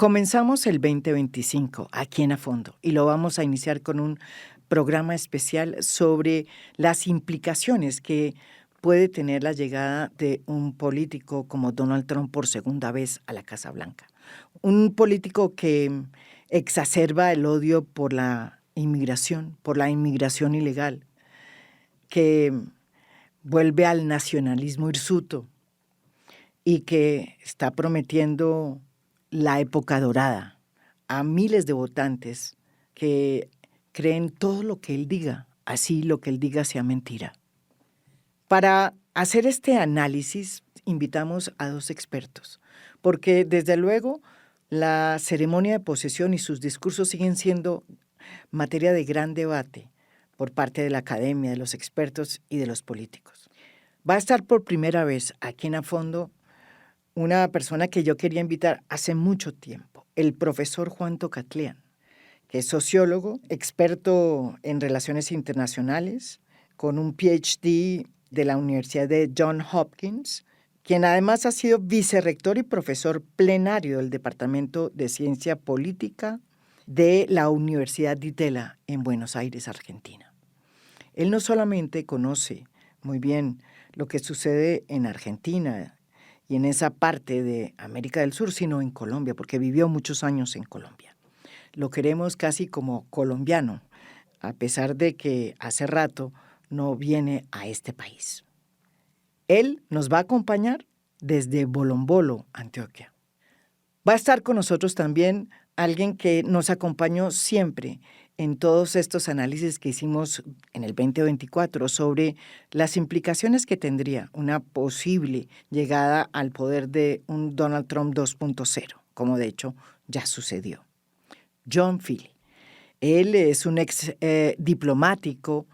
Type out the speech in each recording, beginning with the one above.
Comenzamos el 2025 aquí en A Fondo y lo vamos a iniciar con un programa especial sobre las implicaciones que puede tener la llegada de un político como Donald Trump por segunda vez a la Casa Blanca. Un político que exacerba el odio por la inmigración ilegal, que vuelve al nacionalismo hirsuto y que está prometiendo la época dorada a miles de votantes que creen todo lo que él diga, así lo que él diga sea mentira. Para hacer este análisis, invitamos a dos expertos, porque desde luego la ceremonia de posesión y sus discursos siguen siendo materia de gran debate por parte de la academia, de los expertos y de los políticos. Va a estar por primera vez aquí en A Fondo una persona que yo quería invitar hace mucho tiempo, el profesor Juan Tocatlián, que es sociólogo, experto en relaciones internacionales, con un PhD de la Universidad de Johns Hopkins, quien además ha sido vicerrector y profesor plenario del Departamento de Ciencia Política de la Universidad de Itela en Buenos Aires, Argentina. Él no solamente conoce muy bien lo que sucede en Argentina y en esa parte de América del Sur, sino en Colombia, porque vivió muchos años en Colombia. Lo queremos casi como colombiano, a pesar de que hace rato no viene a este país. Él nos va a acompañar desde Bolombolo, Antioquia. Va a estar con nosotros también alguien que nos acompañó siempre en todos estos análisis que hicimos en el 2024 sobre las implicaciones que tendría una posible llegada al poder de un Donald Trump 2.0, como de hecho ya sucedió. John Feeley. Él es un ex diplomático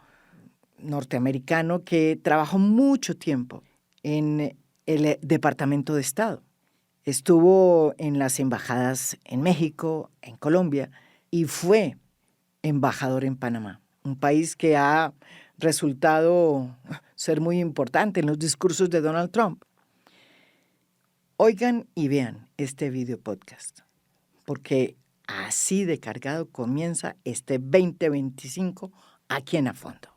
norteamericano que trabajó mucho tiempo en el Departamento de Estado. Estuvo en las embajadas en México, en Colombia, y fue embajador en Panamá, un país que ha resultado ser muy importante en los discursos de Donald Trump. Oigan y vean este video podcast, porque así de cargado comienza este 2025 aquí en A Fondo.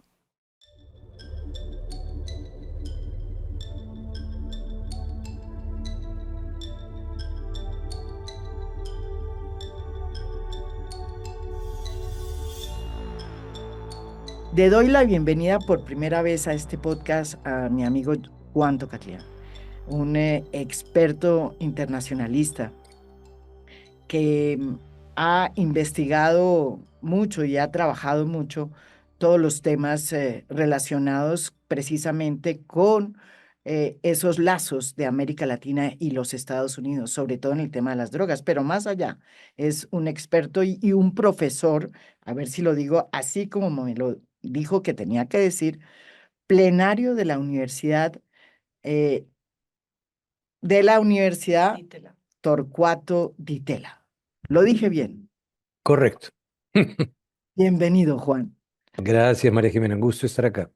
Le doy la bienvenida por primera vez a este podcast a mi amigo Juan Tocatlián, un experto internacionalista que ha investigado mucho y ha trabajado mucho todos los temas relacionados precisamente con esos lazos de América Latina y los Estados Unidos, sobre todo en el tema de las drogas, pero más allá, es un experto y un profesor, a ver si lo digo así como me lo dijo que tenía que decir, plenario eh, de la Universidad Itela. Torcuato Di Itela. ¿Lo dije bien? Correcto. Bienvenido, Juan. Gracias, María Jimena. Un gusto estar acá.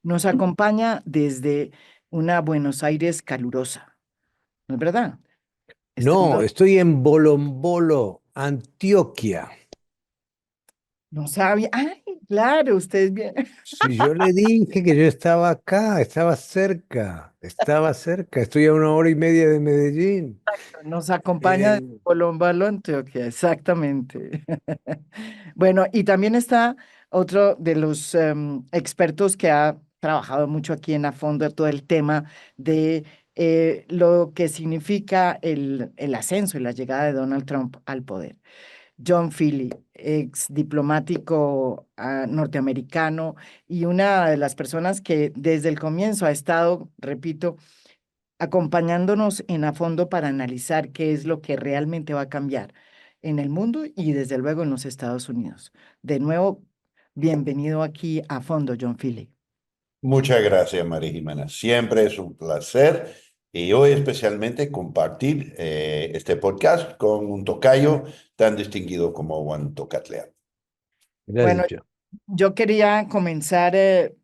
Nos acompaña desde una Buenos Aires calurosa, ¿no es verdad? No, estoy en Bolombolo, Antioquia. No sabía. ¡Ay, claro! Usted es bien. Si yo le dije que yo estaba acá, estaba cerca. Estoy a 1 hora y media de Medellín. Nos acompaña de Colombalo, Antioquia, exactamente. Bueno, y también está otro de los expertos que ha trabajado mucho aquí en A Fondo todo el tema de lo que significa el ascenso y la llegada de Donald Trump al poder. John Feeley, ex diplomático norteamericano y una de las personas que desde el comienzo ha estado, repito, acompañándonos en A Fondo para analizar qué es lo que realmente va a cambiar en el mundo y desde luego en los Estados Unidos. De nuevo, bienvenido aquí a Fondo, John Feeley. Muchas gracias, María Jimena. Siempre es un placer y hoy especialmente compartir este podcast con un tocayo tan distinguido como Juan Tocatlián. Bueno, Gracias, John. yo quería comenzar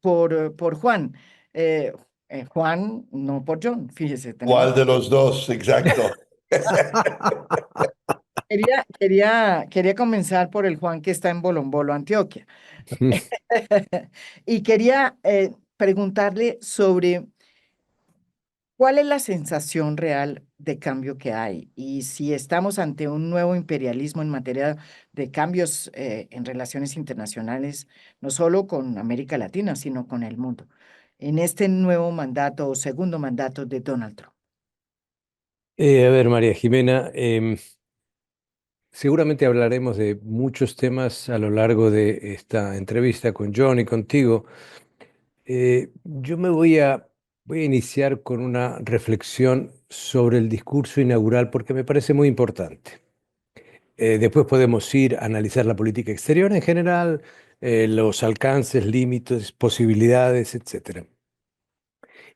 por Juan. Juan, no por John, fíjese. ¿Cuál de los dos? Exacto. quería comenzar por el Juan que está en Bolombolo, Antioquia. Y quería preguntarle sobre cuál es la sensación real de cambio que hay y si estamos ante un nuevo imperialismo en materia de cambios en relaciones internacionales, no solo con América Latina, sino con el mundo, en este nuevo mandato o segundo mandato de Donald Trump. A ver, María Jimena, seguramente hablaremos de muchos temas a lo largo de esta entrevista con John y contigo. Yo voy a iniciar con una reflexión sobre el discurso inaugural porque me parece muy importante. Después podemos ir a analizar la política exterior en general, los alcances, límites, posibilidades, etcétera.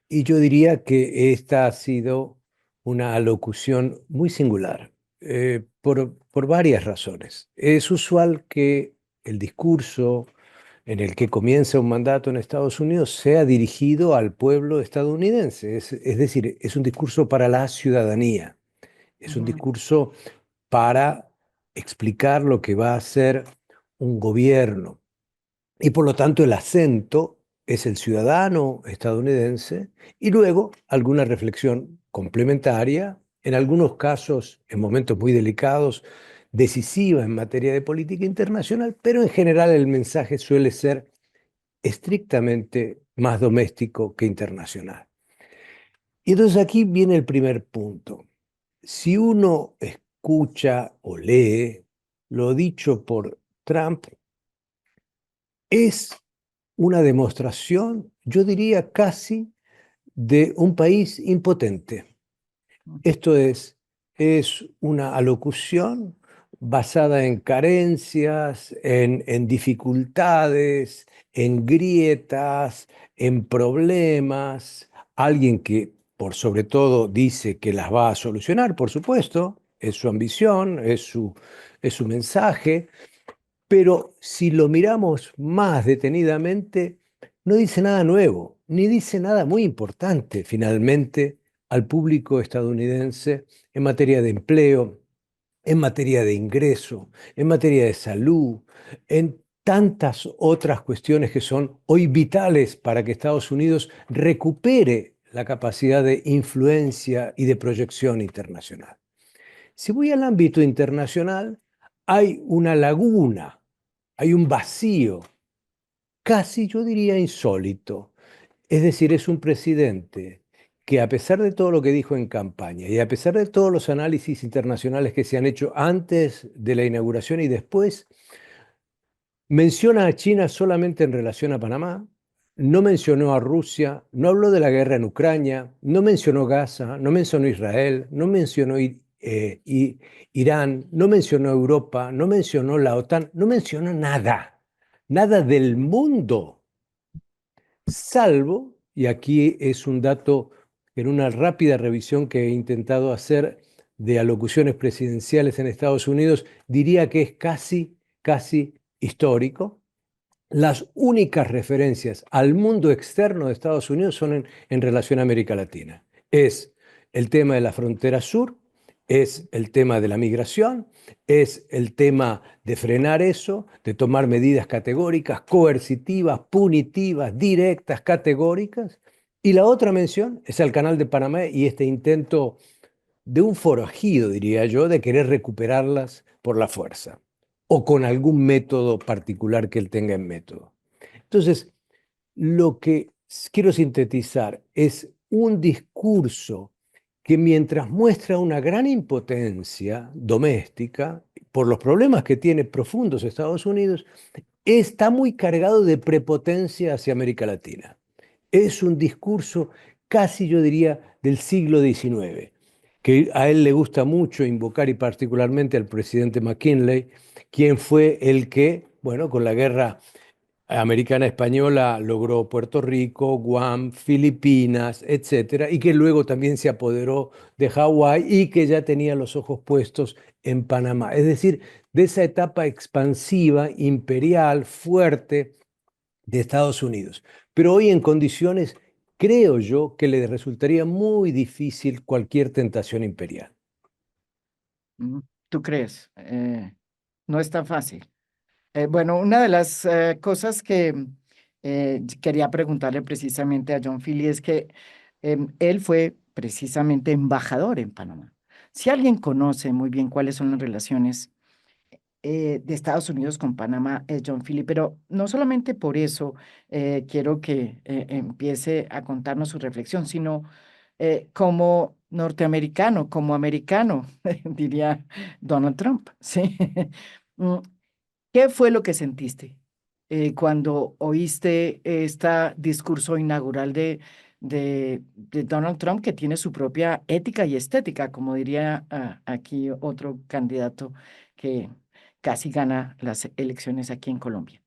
Y yo diría que esta ha sido una alocución muy singular, por varias razones. Es usual que el discurso en el que comienza un mandato en Estados Unidos sea dirigido al pueblo estadounidense. Es decir, es un discurso para la ciudadanía, es un Ujú, discurso para explicar lo que va a hacer un gobierno. Y por lo tanto el acento es el ciudadano estadounidense y luego alguna reflexión complementaria, en algunos casos, en momentos muy delicados, decisiva en materia de política internacional, pero en general el mensaje suele ser estrictamente más doméstico que internacional. Y entonces aquí viene el primer punto. Si uno escucha o lee lo dicho por Trump, es una demostración, yo diría casi, de un país impotente. ujú, Esto es una alocución basada en carencias, en dificultades, en grietas, en problemas. Alguien que, por sobre todo, dice que las va a solucionar, por supuesto, es su ambición, es su mensaje, pero si lo miramos más detenidamente, no dice nada nuevo, ni dice nada muy importante finalmente al público estadounidense en materia de empleo, en materia de ingreso, en materia de salud, en tantas otras cuestiones que son hoy vitales para que Estados Unidos recupere la capacidad de influencia y de proyección internacional. Si voy al ámbito internacional, hay una laguna, hay un vacío, casi yo diría insólito. Es decir, es un presidente que a pesar de todo lo que dijo en campaña y a pesar de todos los análisis internacionales que se han hecho antes de la inauguración y después, menciona a China solamente en relación a Panamá, no mencionó a Rusia, no habló de la guerra en Ucrania, no mencionó Gaza, no mencionó Israel, no mencionó Irán, no mencionó Europa, no mencionó la OTAN, no mencionó nada, nada del mundo, salvo, y aquí es un dato en una rápida revisión que he intentado hacer de alocuciones presidenciales en Estados Unidos, diría que es casi histórico. Las únicas referencias al mundo externo de Estados Unidos son en relación a América Latina. Es el tema de la frontera sur, es el tema de la migración, es el tema de frenar eso, de tomar medidas categóricas, coercitivas, punitivas, directas, categóricas. Y la otra mención es el Canal de Panamá y este intento de un forajido, diría yo, de querer recuperarlas por la fuerza o con algún método particular que él tenga en método. Entonces, lo que quiero sintetizar es un discurso que mientras muestra una gran impotencia doméstica por los problemas que tiene profundos Estados Unidos, está muy cargado de prepotencia hacia América Latina. Es un discurso casi, yo diría, del siglo XIX, que a él le gusta mucho invocar y particularmente al presidente McKinley, quien fue el que, bueno, con la guerra americana española logró Puerto Rico, Guam, Filipinas, etcétera, y que luego también se apoderó de Hawái y que ya tenía los ojos puestos en Panamá. Es decir, de esa etapa expansiva, imperial, fuerte de Estados Unidos. Pero hoy en condiciones, creo yo, que le resultaría muy difícil cualquier tentación imperial. ujú. ¿tú crees? No es tan fácil. Bueno, una de las cosas que quería preguntarle precisamente a John Philly es que él fue precisamente embajador en Panamá. Si alguien conoce muy bien cuáles son las relaciones de Estados Unidos con Panamá, es John Philly, pero no solamente por eso quiero que empiece a contarnos su reflexión, sino como norteamericano, como americano, diría Donald Trump, ¿sí? Mm, ¿Qué fue lo que sentiste cuando oíste este discurso inaugural de Donald Trump, que tiene su propia ética y estética, como diría aquí otro candidato que casi gana las elecciones aquí en Colombia?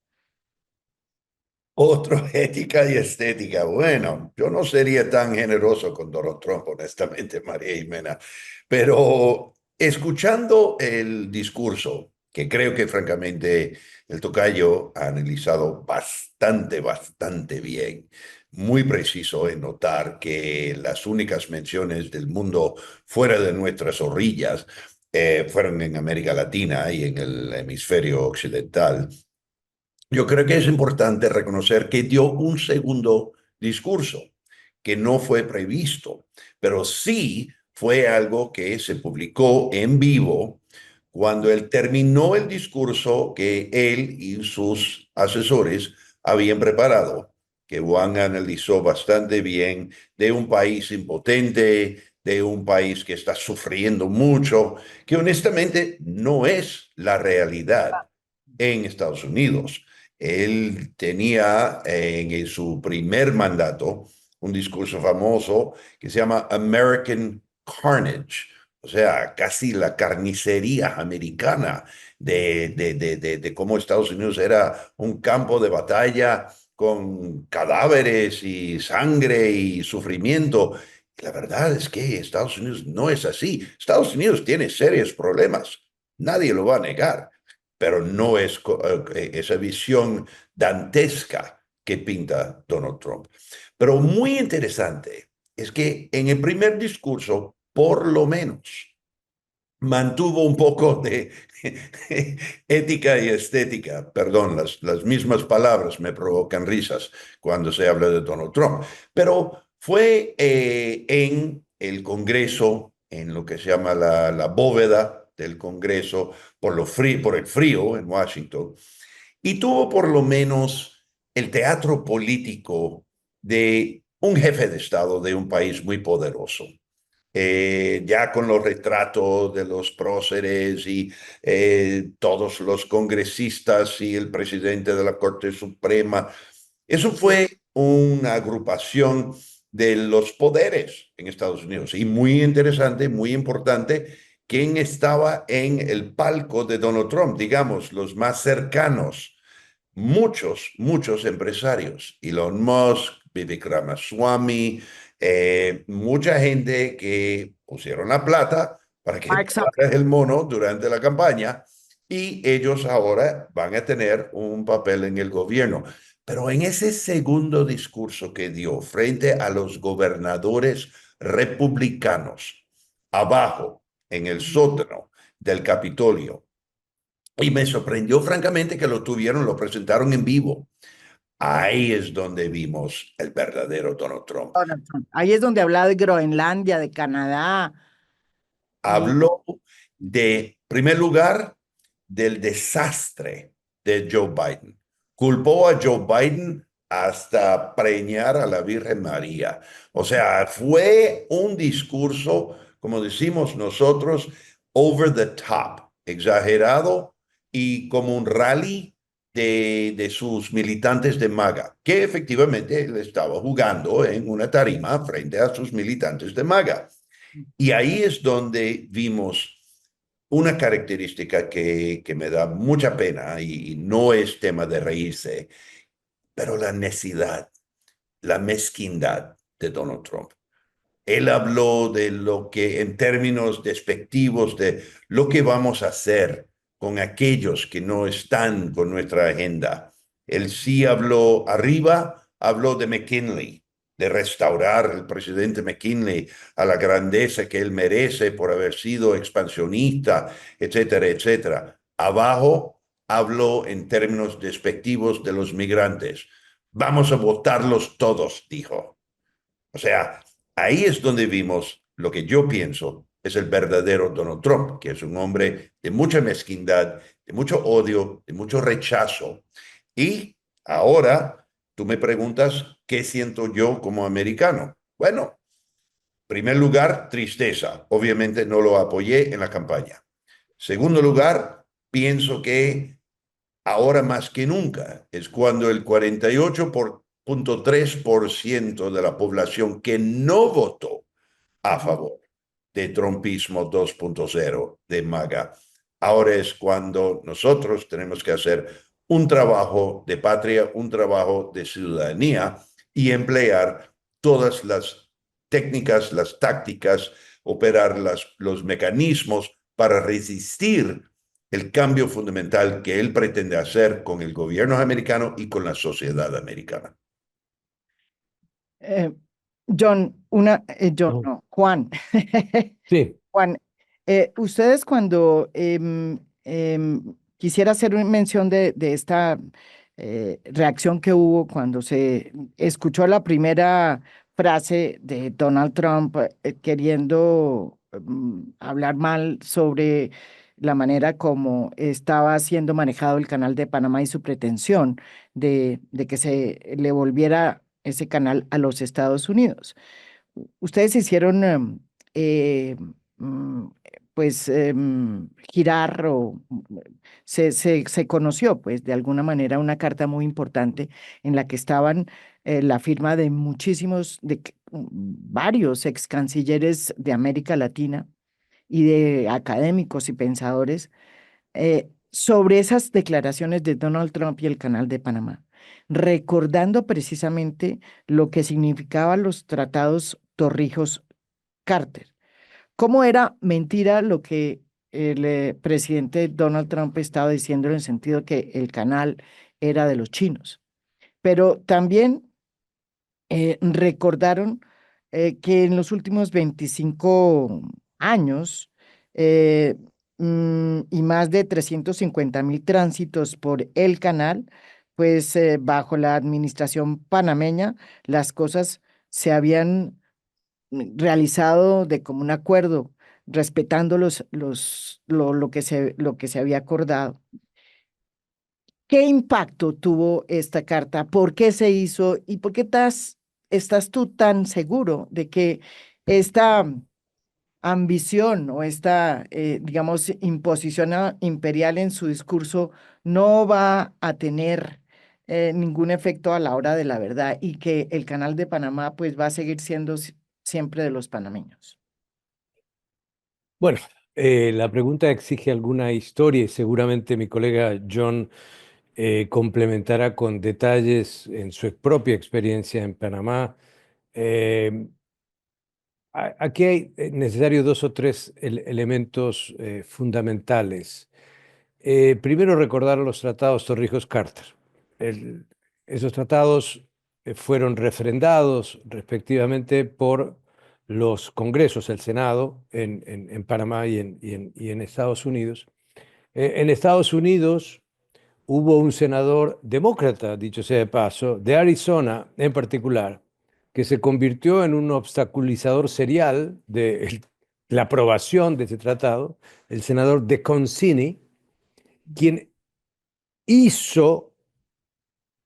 Otro, ética y estética. Bueno, yo no sería tan generoso con Donald Trump, honestamente, María Jimena, pero escuchando el discurso, que creo que francamente el tocayo ha analizado bastante bien, muy preciso en notar que las únicas menciones del mundo fuera de nuestras orillas fueron en América Latina y en el hemisferio occidental. Yo creo que es importante reconocer que dio un segundo discurso que no fue previsto, pero sí fue algo que se publicó en vivo cuando él terminó el discurso que él y sus asesores habían preparado, que Juan analizó bastante bien, de un país impotente, de un país que está sufriendo mucho, que honestamente no es la realidad en Estados Unidos. Él tenía en su primer mandato un discurso famoso que se llama American Carnage, o sea, casi la carnicería americana de cómo Estados Unidos era un campo de batalla con cadáveres y sangre y sufrimiento. La verdad es que Estados Unidos no es así. Estados Unidos tiene serios problemas, nadie lo va a negar, pero no es esa visión dantesca que pinta Donald Trump. Pero muy interesante es que en el primer discurso, por lo menos, mantuvo un poco de ética y estética. Perdón, las mismas palabras me provocan risas cuando se habla de Donald Trump, pero fue en el Congreso, en lo que se llama la bóveda del Congreso, por el frío en Washington, y tuvo por lo menos el teatro político de un jefe de Estado de un país muy poderoso. Ya con los retratos de los próceres y todos los congresistas y el presidente de la Corte Suprema. Eso fue una agrupación de los poderes en Estados Unidos y muy interesante, muy importante, quién estaba en el palco de Donald Trump, digamos, los más cercanos. Muchos empresarios, Elon Musk, Vivek Ramaswamy, mucha gente que pusieron la plata para que Ah, exacto. pagara el mono durante la campaña y ellos ahora van a tener un papel en el gobierno. Pero en ese segundo discurso que dio frente a los gobernadores republicanos, abajo, en el sótano del Capitolio, y me sorprendió francamente que lo presentaron en vivo. Ahí es donde vimos el verdadero Donald Trump. Donald Trump. Ahí es donde hablaba de Groenlandia, de Canadá y Habló de, primer lugar, del desastre de Joe Biden. Culpó a Joe Biden hasta preñar a la Virgen María. O sea, fue un discurso, como decimos nosotros, over the top, exagerado y como un rally de sus militantes de MAGA, que efectivamente él estaba jugando en una tarima frente a sus militantes de MAGA. Y ahí es donde vimos una característica que me da mucha pena y no es tema de reírse, pero la necedad, la mezquindad de Donald Trump. Él habló de lo que en términos despectivos, de lo que vamos a hacer con aquellos que no están con nuestra agenda. Él sí habló arriba, habló de McKinley, de restaurar el presidente McKinley a la grandeza que él merece por haber sido expansionista, etcétera, etcétera. Abajo habló en términos despectivos de los migrantes. Vamos a votarlos todos, dijo. O sea, ahí es donde vimos lo que yo pienso es el verdadero Donald Trump, que es un hombre de mucha mezquindad, de mucho odio, de mucho rechazo. Y ahora tú me preguntas, ¿qué siento yo como americano? Bueno, en primer lugar, tristeza. Obviamente no lo apoyé en la campaña. Segundo lugar, pienso que ahora más que nunca es cuando el 48,3% de la población que no votó a favor de Trumpismo 2.0 de MAGA. Ahora es cuando nosotros tenemos que hacer un trabajo de patria, un trabajo de ciudadanía y emplear todas las técnicas, las tácticas, operar los mecanismos para resistir el cambio fundamental que él pretende hacer con el gobierno americano y con la sociedad americana. Eh, John, Oh, no, Juan. sí, Juan, ustedes cuando quisiera hacer una mención de esta reacción que hubo cuando se escuchó la primera frase de Donald Trump queriendo hablar mal sobre la manera como estaba siendo manejado el canal de Panamá y su pretensión de que se le volviera ese canal a los Estados Unidos. Ustedes hicieron eh, mm, pues girar o se conoció pues de alguna manera una carta muy importante en la que estaban la firma de varios ex cancilleres de América Latina y de académicos y pensadores sobre esas declaraciones de Donald Trump y el Canal de Panamá, recordando precisamente lo que significaban los tratados Torrijos-Carter. ¿Cómo era mentira lo que el presidente Donald Trump estaba diciendo en el sentido que el canal era de los chinos? Pero también recordaron que en los últimos 25 años eh, y más de 350.000 tránsitos por el canal, pues bajo la administración panameña, las cosas se habían realizado de común acuerdo, respetando lo que se había acordado. ¿Qué impacto tuvo esta carta? ¿Por qué se hizo? ¿Y por qué estás tú tan seguro de que esta ambición o esta, digamos, imposición imperial en su discurso no va a tener ningún efecto a la hora de la verdad y que el Canal de Panamá pues va a seguir siendo siempre de los panameños? bueno, la pregunta exige alguna historia y seguramente mi colega John complementará con detalles en su propia experiencia en Panamá. Eh, Aquí hay necesario dos o tres elementos fundamentales. Primero, recordar los tratados Torrijos-Carter. Esos tratados fueron refrendados respectivamente por los congresos, el Senado en Panamá y en Estados Unidos. En Estados Unidos hubo un senador demócrata, dicho sea de paso, de Arizona en particular, que se convirtió en un obstaculizador serial de la aprobación de ese tratado, el senador DeConcini, quien hizo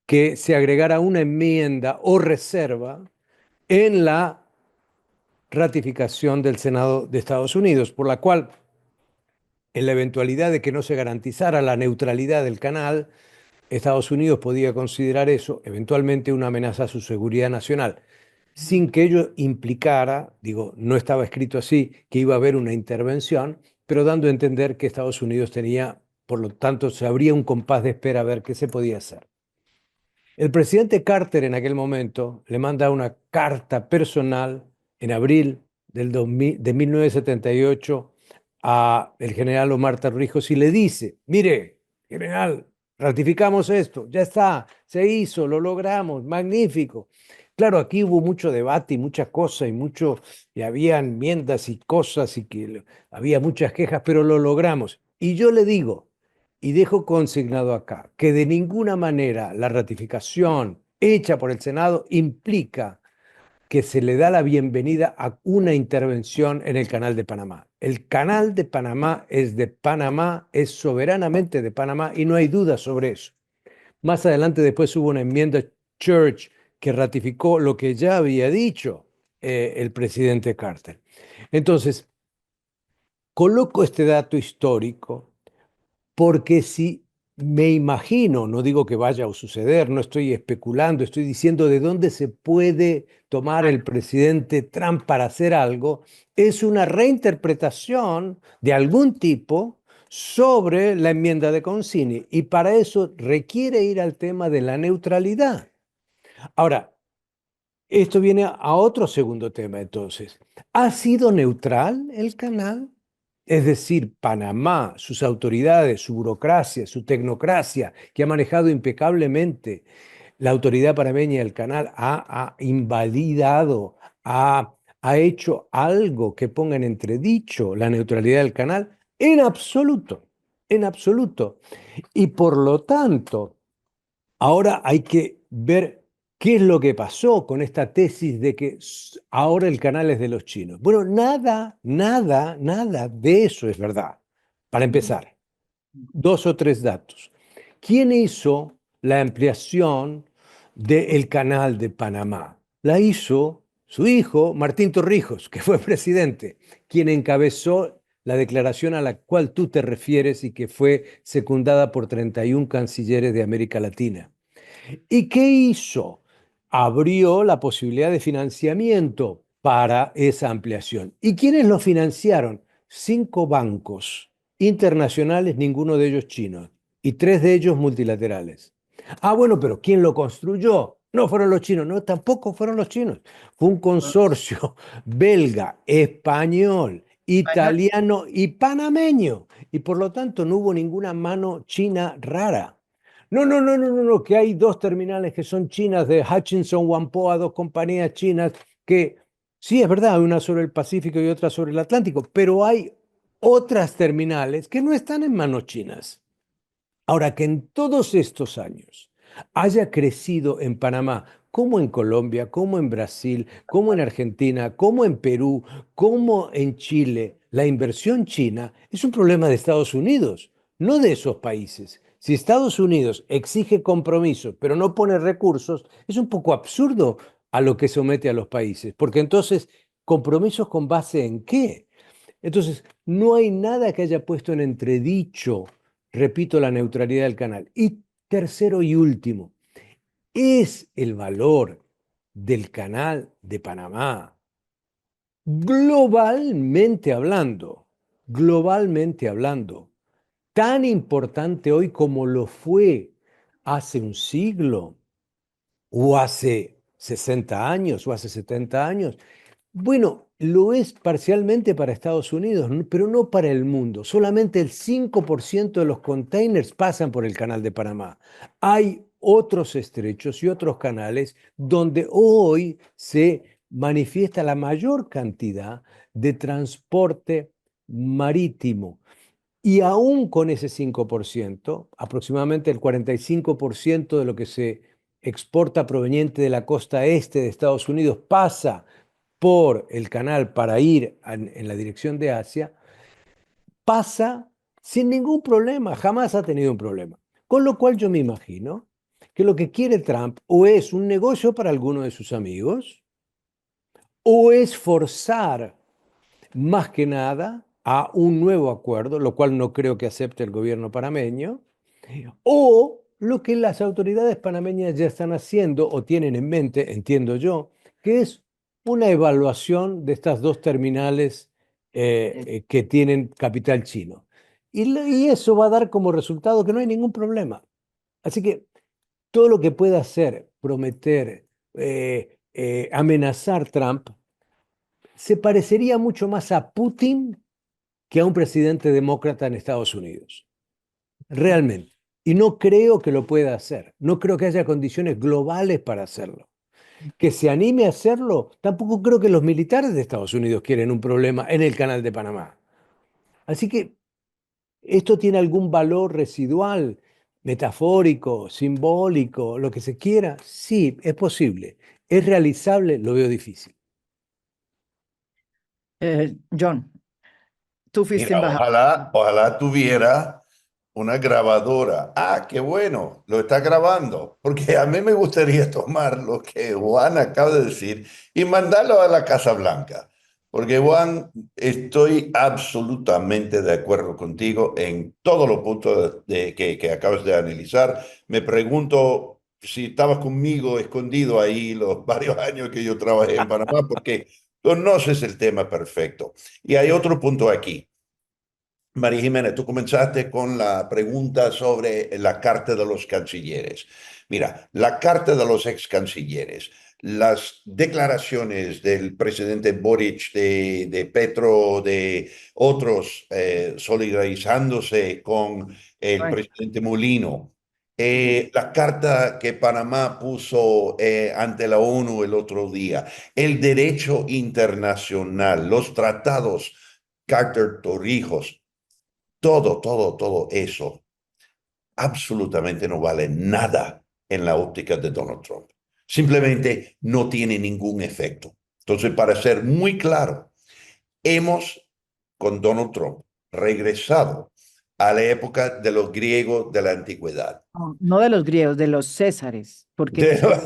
que se agregara una enmienda o reserva en la ratificación del Senado de Estados Unidos, por la cual, en la eventualidad de que no se garantizara la neutralidad del canal, Estados Unidos podía considerar eso eventualmente una amenaza a su seguridad nacional, sin que ello implicara, digo, no estaba escrito así, que iba a haber una intervención, pero dando a entender que Estados Unidos tenía, por lo tanto, se abría un compás de espera a ver qué se podía hacer. El presidente Carter en aquel momento le manda una carta personal en abril de 1978 a el general Omar Torrijos y le dice, mire, general, ratificamos esto, ya está, se hizo, lo logramos, magnífico. Claro, aquí hubo mucho debate y muchas cosas y había enmiendas y cosas y que había muchas quejas, pero lo logramos. Y yo le digo, y dejo consignado acá, que de ninguna manera la ratificación hecha por el Senado implica que se le da la bienvenida a una intervención en el Canal de Panamá. El Canal de Panamá es de Panamá, es soberanamente de Panamá y no hay duda sobre eso. Más adelante después hubo una enmienda Church que ratificó lo que ya había dicho el presidente Carter. Entonces, coloco este dato histórico porque si me imagino, no digo que vaya a suceder, no estoy especulando, estoy diciendo de dónde se puede tomar el presidente Trump para hacer algo, es una reinterpretación de algún tipo sobre la enmienda de Concini y para eso requiere ir al tema de la neutralidad. Ahora, esto viene a otro segundo tema entonces. ¿Ha sido neutral el canal? Es decir, Panamá, sus autoridades, su burocracia, su tecnocracia, que ha manejado impecablemente la autoridad panameña del canal, ha invalidado, ha hecho algo que ponga en entredicho la neutralidad del canal. En absoluto, en absoluto. Y por lo tanto, ahora hay que ver qué es lo que pasó con esta tesis de que ahora el canal es de los chinos. Bueno, nada de eso es verdad. Para empezar, 2 o 3 datos. ¿Quién hizo la ampliación del canal de Panamá? La hizo su hijo, Martín Torrijos, que fue presidente, quien encabezó la declaración a la cual tú te refieres y que fue secundada por 31 cancilleres de América Latina. ¿Y qué hizo? Abrió la posibilidad de financiamiento para esa ampliación. ¿Y quiénes lo financiaron? 5 bancos internacionales, ninguno de ellos chinos, y 3 de ellos multilaterales. Ah, bueno, pero ¿quién lo construyó? No fueron los chinos, no, tampoco fueron los chinos. Fue un consorcio belga, español, italiano y panameño. Y por lo tanto no hubo ninguna mano china rara. No, que hay 2 terminales que son chinas de Hutchinson Whampoa, 2 compañías chinas que, sí, es verdad, una sobre el Pacífico y otra sobre el Atlántico, pero hay otras terminales que no están en manos chinas. Ahora, que en todos estos años haya crecido en Panamá, como en Colombia, como en Brasil, como en Argentina, como en Perú, como en Chile, la inversión china es un problema de Estados Unidos, no de esos países. Si Estados Unidos exige compromisos, pero no pone recursos, es un poco absurdo a lo que somete a los países, porque entonces, ¿compromisos con base en qué? Entonces, no hay nada que haya puesto en entredicho, repito, la neutralidad del canal. Y tercero y último, es el valor del canal de Panamá, globalmente hablando, tan importante hoy como lo fue hace un siglo, o hace 60 años, o hace 70 años. Bueno, lo es parcialmente para Estados Unidos, pero no para el mundo. Solamente el 5% de los containers pasan por el Canal de Panamá. Hay otros estrechos y otros canales donde hoy se manifiesta la mayor cantidad de transporte marítimo. Y aún con ese 5%, aproximadamente el 45% de lo que se exporta proveniente de la costa este de Estados Unidos pasa por el canal para ir en la dirección de Asia, pasa sin ningún problema, jamás ha tenido un problema. Con lo cual yo me imagino que lo que quiere Trump o es un negocio para alguno de sus amigos, o es forzar más que nada a un nuevo acuerdo, lo cual no creo que acepte el gobierno panameño, o lo que las autoridades panameñas ya están haciendo o tienen en mente, entiendo yo, que es una evaluación de estas 2 terminales que tienen capital chino. Y eso va a dar como resultado que no hay ningún problema. Así que todo lo que pueda hacer, prometer, amenazar Trump, se parecería mucho más a Putin que a un presidente demócrata en Estados Unidos. Realmente. Y no creo que lo pueda hacer. No creo que haya condiciones globales para hacerlo. que se anime a hacerlo, tampoco creo que los militares de Estados Unidos quieren un problema en el Canal de Panamá. Así que esto tiene algún valor residual, metafórico, simbólico, lo que se quiera. Sí, es posible. ¿Es realizable? Lo veo difícil. John, tú fuiste Mira, embajador. ojalá tuviera una grabadora. Ah, qué bueno, lo está grabando. Porque a mí me gustaría tomar lo que Juan acaba de decir y mandarlo a la Casa Blanca. Porque Juan, estoy absolutamente de acuerdo contigo en todos los puntos que acabas de analizar. Me pregunto si estabas conmigo escondido ahí los varios años que yo trabajé en Panamá, porque conoces el tema perfecto. Y hay otro punto aquí. María Jiménez, tú comenzaste con la pregunta sobre la carta de los cancilleres. Mira, la carta de los ex cancilleres, las declaraciones del presidente Boric, de Petro, de otros solidarizándose con el Ay, presidente Molino, la carta que Panamá puso ante la ONU el otro día, el derecho internacional, los tratados Carter-Torrijos, todo eso absolutamente no vale nada en la óptica de Donald Trump. Simplemente no tiene ningún efecto. Entonces, para ser muy claro, hemos con Donald Trump regresado a la época de los griegos de la antigüedad. no, no de los griegos, de los césares, porque Pero César,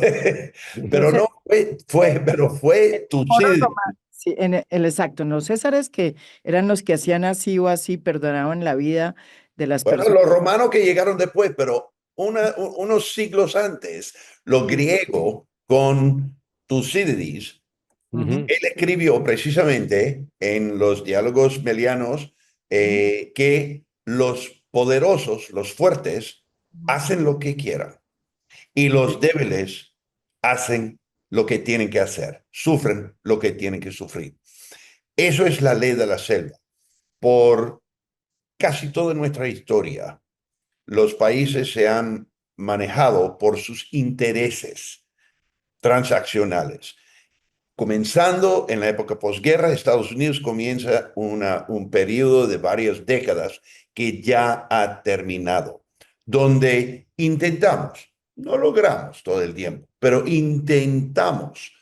no pero fue el foro Tucídides. romano, sí, el exacto, en los césares que eran los que hacían así o así, perdonaban la vida de las Bueno, personas. los romanos que llegaron después, pero unos siglos antes, los Sí. griegos con Tucídides, Ujú. él escribió precisamente en los diálogos melianos Ujú, que los poderosos, los fuertes, ujú. hacen lo que quieran y Sí. los débiles hacen lo que tienen que hacer, sufren lo que tienen que sufrir. Eso es la ley de la selva. Por casi toda nuestra historia, los países se han manejado por sus intereses transaccionales. Comenzando en la época posguerra, Estados Unidos comienza un periodo de varias décadas que ya ha terminado, donde intentamos, no logramos todo el tiempo, pero intentamos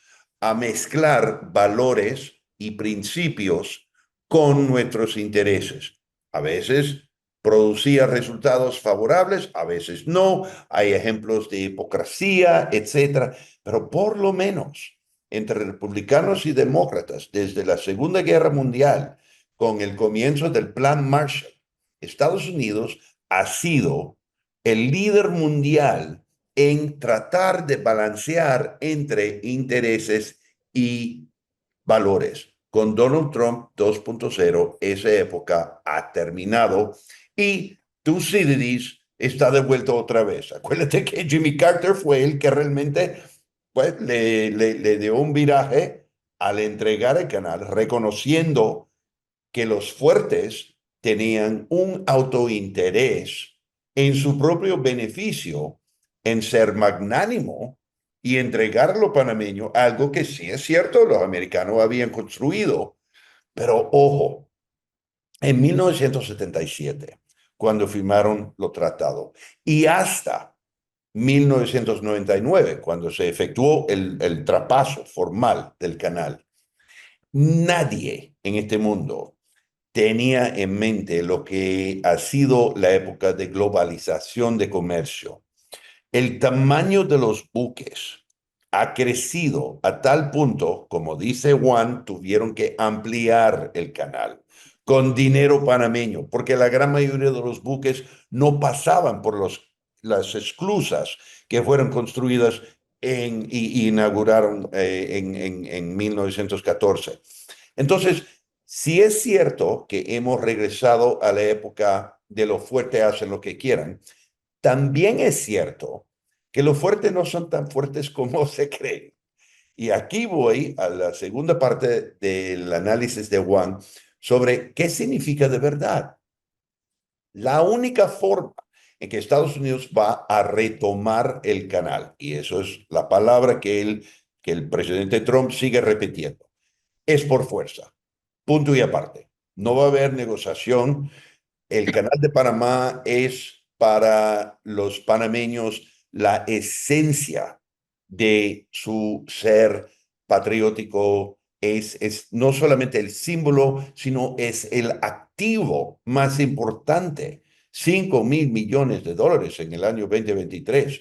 a mezclar valores y principios con nuestros intereses. A veces producía resultados favorables, a veces no. Hay ejemplos de hipocresía, etcétera, pero por lo menos entre republicanos y demócratas desde la Segunda Guerra Mundial, con el comienzo del Plan Marshall, Estados Unidos ha sido el líder mundial en tratar de balancear entre intereses y valores. Con Donald Trump 2.0, esa época ha terminado y Thucydides está de vuelta otra vez. Acuérdate que Jimmy Carter fue el que realmente pues, le dio un viraje al entregar el canal, reconociendo que los fuertes tenían un autointerés en su propio beneficio, en ser magnánimo y entregar a los panameños algo que sí es cierto, los americanos habían construido. Pero ojo, en 1977, cuando firmaron los tratados, y hasta 1999, cuando se efectuó el traspaso formal del canal, nadie en este mundo tenía en mente lo que ha sido la época de globalización de comercio. El tamaño de los buques ha crecido a tal punto, como dice Juan, tuvieron que ampliar el canal con dinero panameño, porque la gran mayoría de los buques no pasaban por las esclusas que fueron construidas y inauguraron en 1914. Entonces, si es cierto que hemos regresado a la época de los fuertes hacen lo que quieran, también es cierto que los fuertes no son tan fuertes como se cree. Y aquí voy a la segunda parte del análisis de Juan sobre qué significa de verdad. La única forma en que Estados Unidos va a retomar el canal, y eso es la palabra que él que el presidente Trump sigue repitiendo. Es por fuerza. Punto y aparte. No va a haber negociación. El Canal de Panamá es para los panameños la esencia de su ser patriótico. Es no solamente el símbolo, sino es el activo más importante. 5.000 millones de dólares en el año 2023,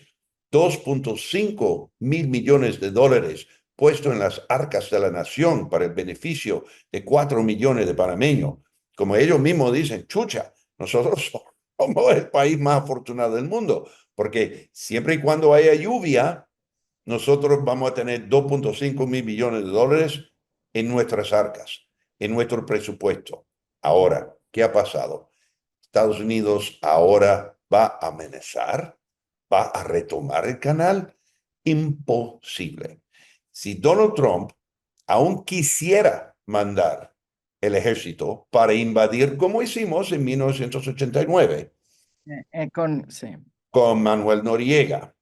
2.5 mil millones de dólares puesto en las arcas de la nación para el beneficio de 4 millones de panameños. Como ellos mismos dicen, chucha, nosotros somos el país más afortunado del mundo, porque siempre y cuando haya lluvia, nosotros vamos a tener 2.5 mil millones de dólares en nuestras arcas, en nuestro presupuesto. Ahora, ¿qué ha pasado? Estados Unidos ahora va a amenazar, va a retomar el canal. Imposible. Si Donald Trump aún quisiera mandar el ejército para invadir, como hicimos en 1989 Sí. con Manuel Noriega,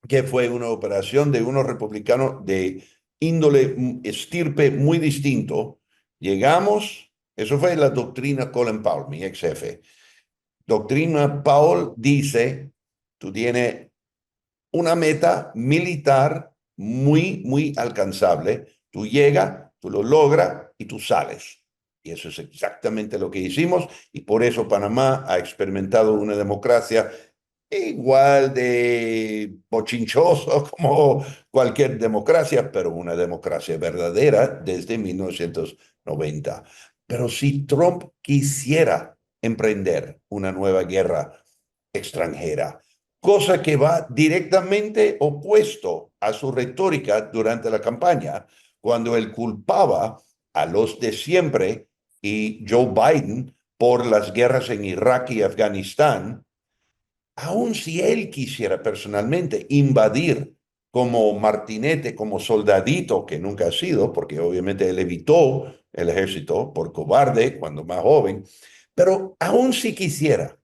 que fue una operación de unos republicanos de índole, estirpe muy distinto. Llegamos, eso fue la doctrina Colin Powell, mi ex jefe. Doctrina Powell dice, tú tienes una meta militar muy alcanzable, tú llegas, tú lo logras y tú sales. Y eso es exactamente lo que hicimos, y por eso Panamá ha experimentado una democracia igual de bochinchoso como cualquier democracia, pero una democracia verdadera desde 1990. Pero si Trump quisiera emprender una nueva guerra extranjera, cosa que va directamente opuesto a su retórica durante la campaña, cuando él culpaba a los de siempre y Joe Biden por las guerras en Irak y Afganistán. Aun si él quisiera personalmente invadir como martinete, como soldadito, que nunca ha sido, porque obviamente él evitó el ejército por cobarde cuando más joven, pero aun si quisiera,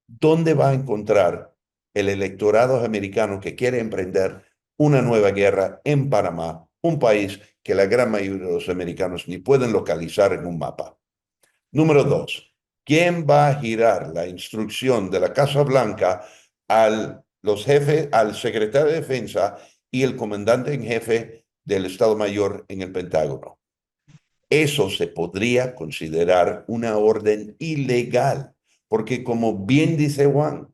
¿dónde va a encontrar el electorado americano que quiere emprender una nueva guerra en Panamá, un país que la gran mayoría de los americanos ni pueden localizar en un mapa? Número dos, ¿quién va a girar la instrucción de la Casa Blanca los jefes, al secretario de Defensa y el comandante en jefe del Estado Mayor en el Pentágono? Eso se podría considerar una orden ilegal, porque como bien dice Juan,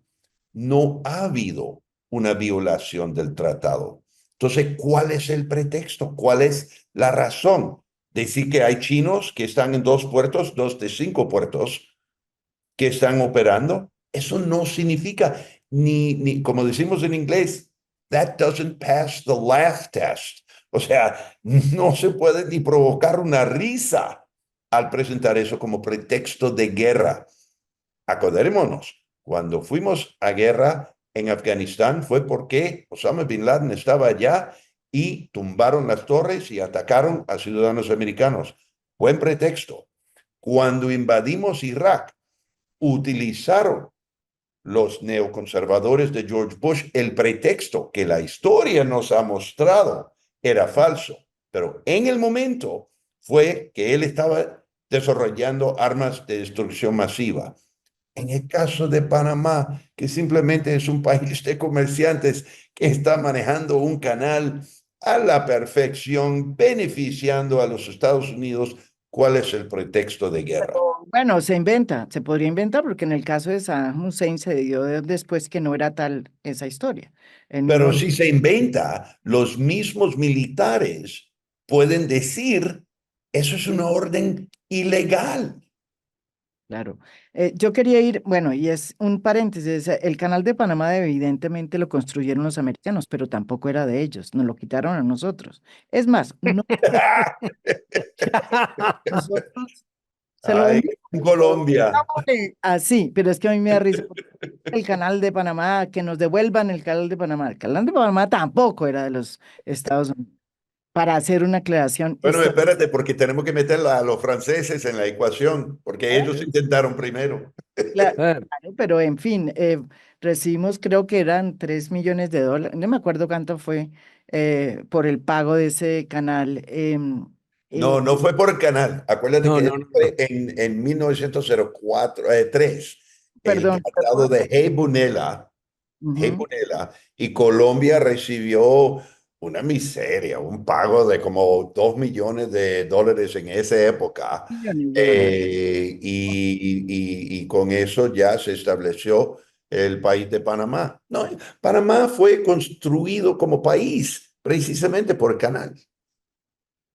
no ha habido una violación del tratado. Entonces, ¿cuál es el pretexto? ¿Cuál es la razón? Decir que hay chinos que están en 2 puertos, 2 de 5 puertos que están operando. Eso no significa, ni como decimos en inglés, that doesn't pass the laugh test. O sea, no se puede ni provocar una risa al presentar eso como pretexto de guerra. Acordémonos, cuando fuimos a guerra en Afganistán fue porque Osama Bin Laden estaba allá y tumbaron las torres y atacaron a ciudadanos americanos. Buen pretexto. Cuando invadimos Irak, utilizaron los neoconservadores de George Bush el pretexto que la historia nos ha mostrado era falso, pero en el momento fue que él estaba desarrollando armas de destrucción masiva. En el caso de Panamá, que simplemente es un país de comerciantes que está manejando un canal a la perfección, beneficiando a los Estados Unidos, ¿cuál es el pretexto de guerra? Bueno, se podría inventar, porque en el caso de Saddam Hussein se dio después que no era tal esa historia. El Pero mismo, si se inventa, los mismos militares pueden decir, eso es una orden ilegal. claro. Yo quería ir, bueno, y es un paréntesis, el canal de Panamá evidentemente lo construyeron los americanos, pero tampoco era de ellos, nos lo quitaron a nosotros. Es más, no, nosotros se lo Ay, vendimos. en Colombia. Así, pero es que a mí me da risa el canal de Panamá, que nos devuelvan el canal de Panamá. El canal de Panamá tampoco era de los Estados Unidos. para hacer una aclaración Bueno, histórica. espérate, porque tenemos que meter a los franceses en la ecuación, porque ellos intentaron primero. Eh, Claro, pero en fin, recibimos, creo que eran 3 millones de dólares, no me acuerdo cuánto fue por el pago de ese canal. No, no fue por el canal. Acuérdate no, que no, eso no, fue no. en 1904, 3, el Perdón, tratado de Heybunela, ujú, y Colombia recibió una miseria, un pago de como 2 millones de dólares en esa época. millones de dólares. Y con eso ya se estableció el país de Panamá. No, Panamá fue construido como país precisamente por el canal.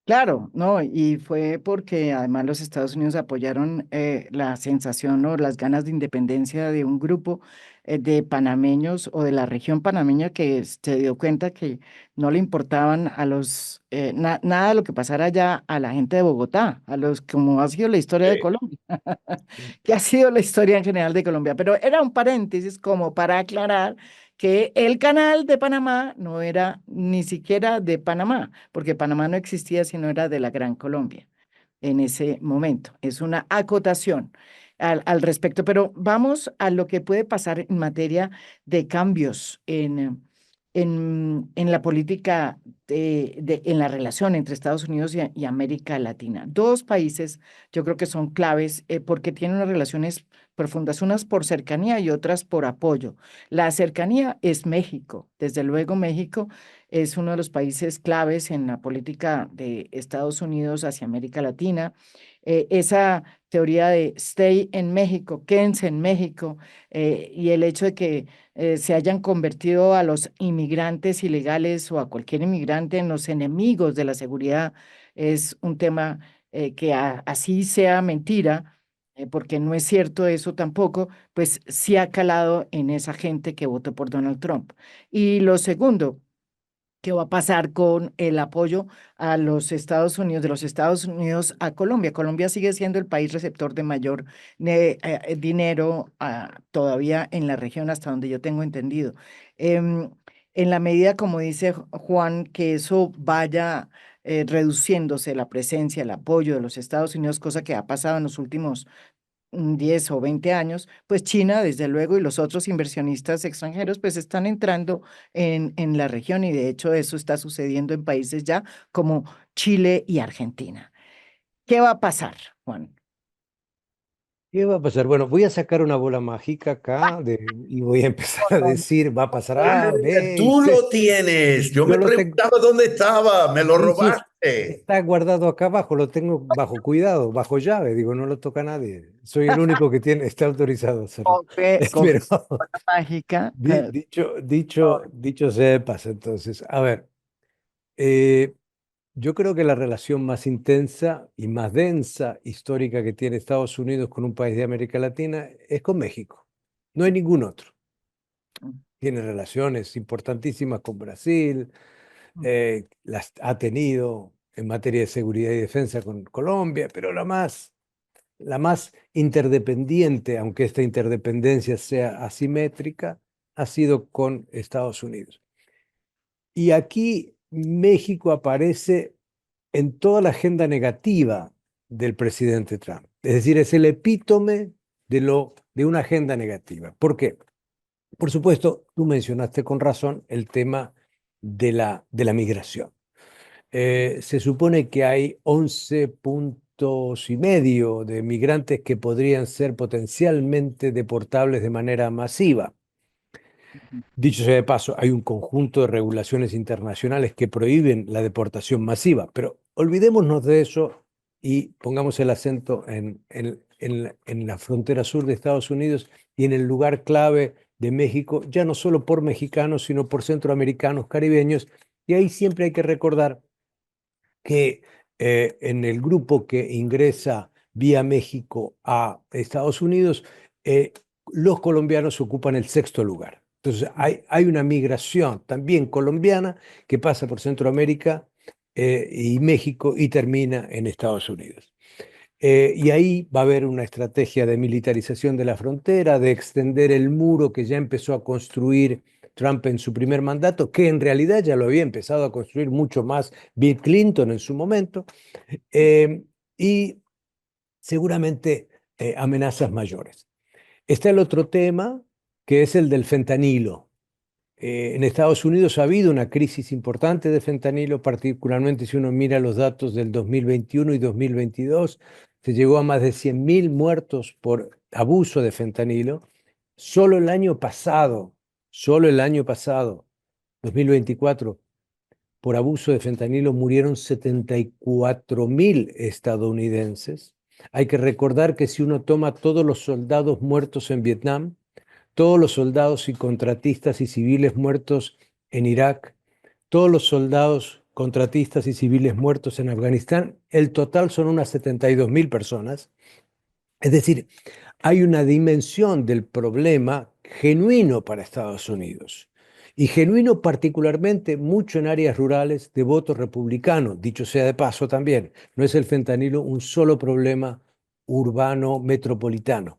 Claro, no, y fue porque además los Estados Unidos apoyaron la sensación o las ganas de independencia de un grupo de panameños o de la región panameña que se dio cuenta que no le importaban a los nada de lo que pasara allá a la gente de Bogotá, a los como ha sido la historia de Colombia, que ha sido la historia en general de Colombia. Pero era un paréntesis como para aclarar que el canal de Panamá no era ni siquiera de Panamá, porque Panamá no existía sino era de la Gran Colombia en ese momento. Es una acotación al respecto, pero vamos a lo que puede pasar en materia de cambios en la política, en la relación entre Estados Unidos y América Latina. Dos países yo creo que son claves porque tienen unas relaciones profundas, unas por cercanía y otras por apoyo. La cercanía es México. Desde luego, México es uno de los países claves en la política de Estados Unidos hacia América Latina. Esa teoría de stay en México, quédense en México, y el hecho de que se hayan convertido a los inmigrantes ilegales o a cualquier inmigrante en los enemigos de la seguridad es un tema que así sea mentira, porque no es cierto eso tampoco, pues sí ha calado en esa gente que votó por Donald Trump. Y lo segundo, ¿qué va a pasar con el apoyo a los Estados Unidos, de los Estados Unidos a Colombia? Colombia sigue siendo el país receptor de mayor dinero todavía en la región, hasta donde yo tengo entendido. En la medida, como dice Juan, que eso vaya reduciéndose la presencia, el apoyo de los Estados Unidos, cosa que ha pasado en los últimos 10 o 20 años, pues China, desde luego, y los otros inversionistas extranjeros, pues están entrando en la región y de hecho eso está sucediendo en países ya como Chile y Argentina. ¿Qué va a pasar, Juan? ¿Qué va a pasar? Bueno, voy a sacar una bola mágica acá y voy a empezar a No, no, decir, va a pasar A, Aleluya, B y tú C. lo tienes. Yo Yo me lo tengo, preguntaba dónde estaba, me lo sí, sí, robaste. está guardado acá abajo, lo tengo bajo cuidado, bajo llave, digo, no lo toca nadie. Soy el único que tiene, está autorizado a hacerlo. coge Pero la mágica. dicho sea de paso, entonces, a ver, eh, yo creo que la relación más intensa y más densa histórica que tiene Estados Unidos con un país de América Latina es con México. No hay ningún otro. Tiene relaciones importantísimas con Brasil, las ha tenido en materia de seguridad y defensa con Colombia, pero la más interdependiente, aunque esta interdependencia sea asimétrica, ha sido con Estados Unidos. Y aquí México aparece en toda la agenda negativa del presidente Trump. Es decir, es el epítome de una agenda negativa. ¿Por qué? Por supuesto, tú mencionaste con razón el tema de la migración. Se supone que hay 11,5 puntos de migrantes que podrían ser potencialmente deportables de manera masiva. Dicho sea de paso, hay un conjunto de regulaciones internacionales que prohíben la deportación masiva, pero olvidémonos de eso y pongamos el acento en la frontera sur de Estados Unidos y en el lugar clave de México, ya no solo por mexicanos, sino por centroamericanos, caribeños. Y ahí siempre hay que recordar que en el grupo que ingresa vía México a Estados Unidos, eh, los colombianos ocupan el sexto lugar. Entonces hay una migración también colombiana que pasa por Centroamérica y México y termina en Estados Unidos. Y ahí va a haber una estrategia de militarización de la frontera, de extender el muro que ya empezó a construir Trump en su primer mandato, que en realidad ya lo había empezado a construir mucho más Bill Clinton en su momento, y seguramente amenazas mayores. Está el otro tema, que es el del fentanilo. En Estados Unidos ha habido una crisis importante de fentanilo, particularmente si uno mira los datos del 2021 y 2022, se llegó a más de 100.000 muertos por abuso de fentanilo. Solo el año pasado, 2024, por abuso de fentanilo murieron 74.000 estadounidenses. Hay que recordar que si uno toma todos los soldados muertos en Vietnam, todos los soldados y contratistas y civiles muertos en Irak, todos los soldados, contratistas y civiles muertos en Afganistán, el total son unas 72.000 personas. Es decir, hay una dimensión del problema genuino para Estados Unidos y genuino particularmente mucho en áreas rurales de voto republicano. Dicho sea de paso también, no es el fentanilo un solo problema urbano metropolitano.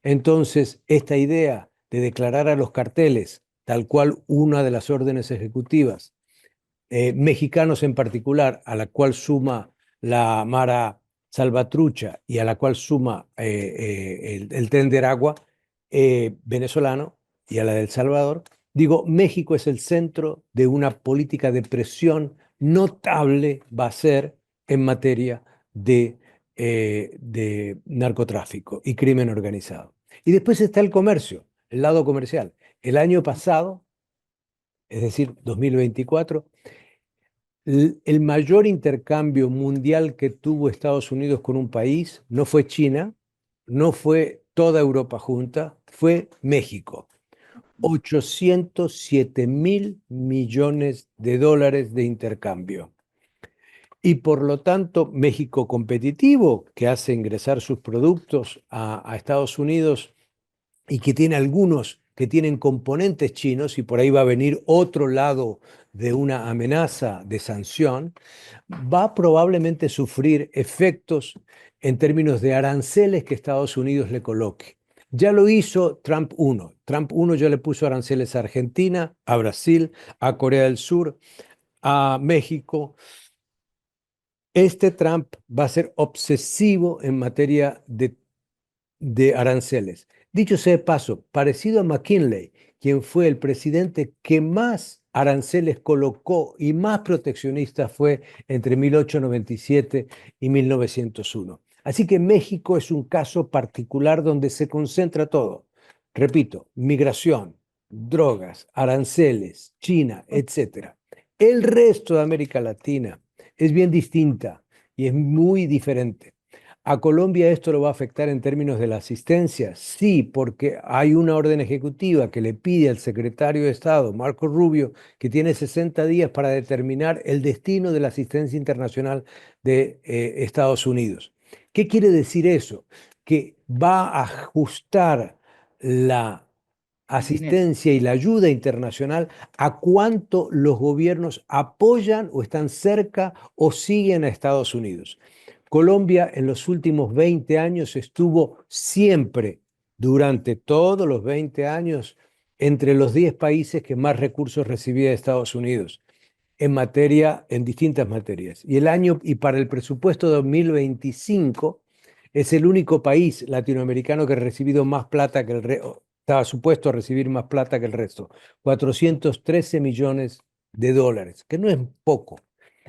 Entonces, esta idea de declarar a los carteles, tal cual una de las órdenes ejecutivas, mexicanos en particular, a la cual suma la Mara Salvatrucha y a la cual suma el Tren de Aragua venezolano y a la de El Salvador, digo, México es el centro de una política de presión notable, va a ser en materia de narcotráfico y crimen organizado. Y después está el comercio, el lado comercial. El año pasado, es decir, 2024, el mayor intercambio mundial que tuvo Estados Unidos con un país no fue China, no fue toda Europa junta, fue México. 807.000 millones de dólares de intercambio. Y por lo tanto, México competitivo, que hace ingresar sus productos a Estados Unidos y que tiene algunos que tienen componentes chinos, y por ahí va a venir otro lado de una amenaza de sanción, va a probablemente sufrir efectos en términos de aranceles que Estados Unidos le coloque. Ya lo hizo Trump 1. Trump 1 ya le puso aranceles a Argentina, a Brasil, a Corea del Sur, a México. Este Trump va a ser obsesivo en materia de aranceles. Dicho sea de paso, parecido a McKinley, quien fue el presidente que más aranceles colocó y más proteccionista fue entre 1897 y 1901. Así que México es un caso particular donde se concentra todo. Repito, migración, drogas, aranceles, China, etc. El resto de América Latina es bien distinta y es muy diferente. ¿A Colombia esto lo va a afectar en términos de la asistencia? Sí, porque hay una orden ejecutiva que le pide al secretario de Estado, Marco Rubio, que tiene 60 días para determinar el destino de la asistencia internacional de Estados Unidos. ¿Qué quiere decir eso? Que va a ajustar la asistencia y la ayuda internacional a cuánto los gobiernos apoyan o están cerca o siguen a Estados Unidos. Colombia en los últimos 20 años estuvo siempre, durante todos los 20 años, entre los 10 países que más recursos recibía de Estados Unidos en distintas materias. Y para el presupuesto de 2025 es el único país latinoamericano que ha recibido más plata que el resto, estaba supuesto a recibir más plata que el resto, 413 millones de dólares, que no es poco.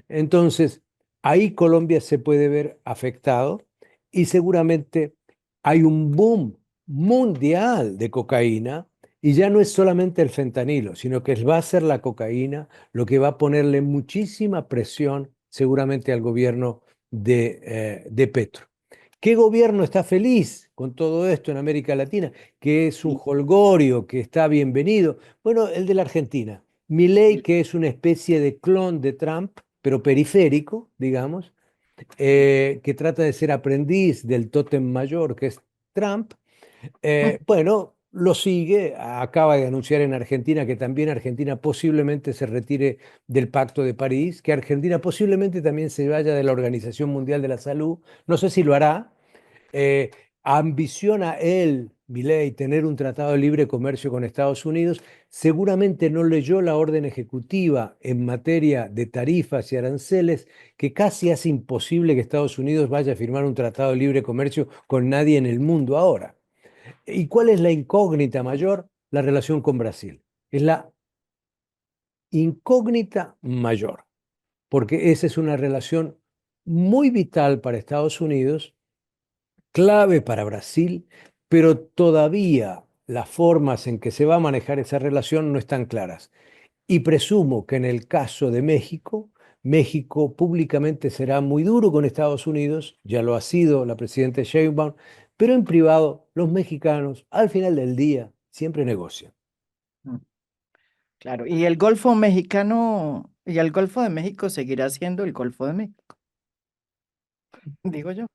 Entonces, ahí Colombia se puede ver afectado y seguramente hay un boom mundial de cocaína y ya no es solamente el fentanilo, sino que va a ser la cocaína lo que va a ponerle muchísima presión seguramente al gobierno de Petro. ¿Qué gobierno está feliz con todo esto en América Latina? Que es un jolgorio, que está bienvenido. Bueno, el de la Argentina. Milei, que es una especie de clon de Trump, pero periférico, digamos, que trata de ser aprendiz del tótem mayor, que es Trump. Bueno, lo sigue, acaba de anunciar en Argentina que también Argentina posiblemente se retire del Pacto de París, que Argentina posiblemente también se vaya de la Organización Mundial de la Salud, no sé si lo hará, ambiciona él Milei tener un tratado de libre comercio con Estados Unidos, seguramente no leyó la orden ejecutiva en materia de tarifas y aranceles que casi hace imposible que Estados Unidos vaya a firmar un tratado de libre comercio con nadie en el mundo ahora. ¿Y cuál es la incógnita mayor? La relación con Brasil. Es la incógnita mayor, porque esa es una relación muy vital para Estados Unidos, clave para Brasil, pero todavía las formas en que se va a manejar esa relación no están claras. Y presumo que en el caso de México, México públicamente será muy duro con Estados Unidos, ya lo ha sido la presidenta Sheinbaum, pero en privado los mexicanos al final del día siempre negocian. Mm, claro, y el Golfo mexicano y el Golfo de México seguirá siendo el Golfo de México, digo yo.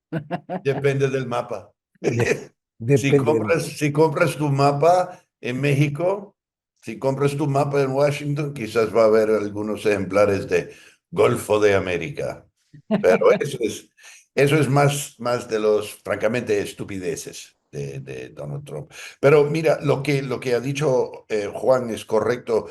Depende del mapa. De- Si depende del compras, momento. si compras tu mapa en México, si compras tu mapa en Washington, quizás va a haber algunos ejemplares de Golfo de América. Pero eso es más de los, francamente, estupideces de Donald Trump. Pero mira, lo que ha dicho Juan es correcto.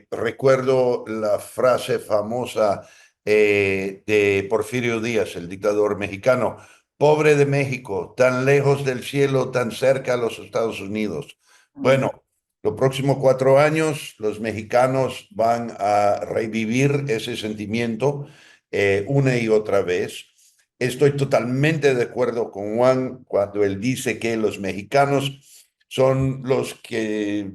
Recuerdo la frase famosa de Porfirio Díaz, el dictador mexicano: pobre de México, tan lejos del cielo, tan cerca a los Estados Unidos. Mm, Bueno, los próximos 4 años los mexicanos van a revivir ese sentimiento una y otra vez. Estoy totalmente de acuerdo con Juan cuando él dice que los mexicanos son los que,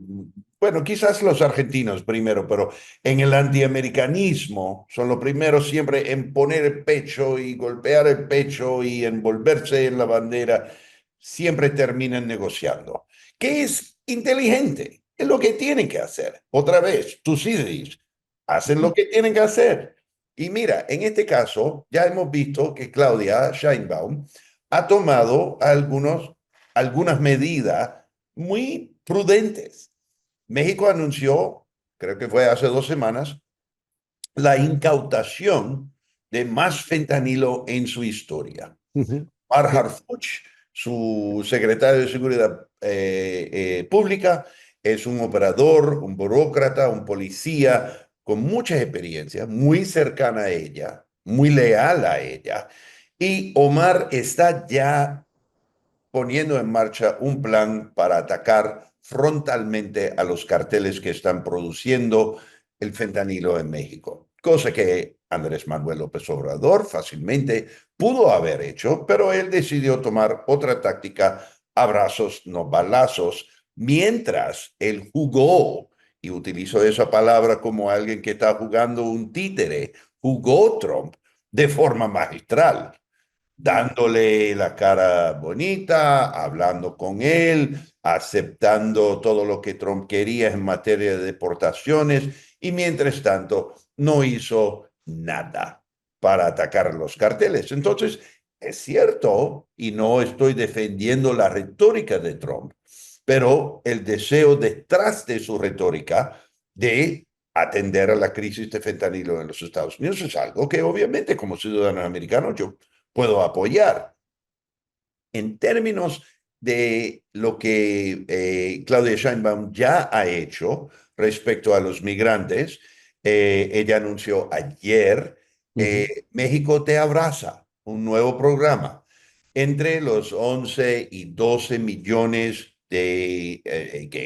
bueno, quizás los argentinos primero, pero en el antiamericanismo son los primeros siempre en poner el pecho y golpear el pecho y envolverse en la bandera, siempre terminan negociando, que es inteligente, es lo que tienen que hacer. Otra vez, tú sí dices, hacen lo que tienen que hacer. Y mira, en este caso ya hemos visto que Claudia Sheinbaum ha tomado algunas medidas muy prudentes. México anunció, creo que fue hace 2 semanas, la incautación de más fentanilo en su historia. Ujú. Mark Sí. Harfuch, su secretario de Seguridad Pública, es un operador, un burócrata, un policía con mucha experiencia, muy cercana a ella, muy leal a ella. Y Omar está ya poniendo en marcha un plan para atacar frontalmente a los carteles que están produciendo el fentanilo en México, cosa que Andrés Manuel López Obrador fácilmente pudo haber hecho, pero él decidió tomar otra táctica: abrazos, no balazos, mientras él jugó, y utilizo esa palabra como alguien que está jugando un títere, jugó Trump de forma magistral, mm, dándole la cara bonita, hablando con él, aceptando todo lo que Trump quería en materia de deportaciones, y mientras tanto no hizo nada para atacar a los carteles. Entonces, es cierto, y no estoy defendiendo la retórica de Trump, pero el deseo detrás de su retórica de atender a la crisis de fentanilo en los Estados Unidos es algo que obviamente como ciudadano americano yo puedo apoyar. En términos de lo que Claudia Sheinbaum ya ha hecho respecto a los migrantes, ella anunció ayer Ujú. México te abraza, un nuevo programa entre los 11 y 12 millones que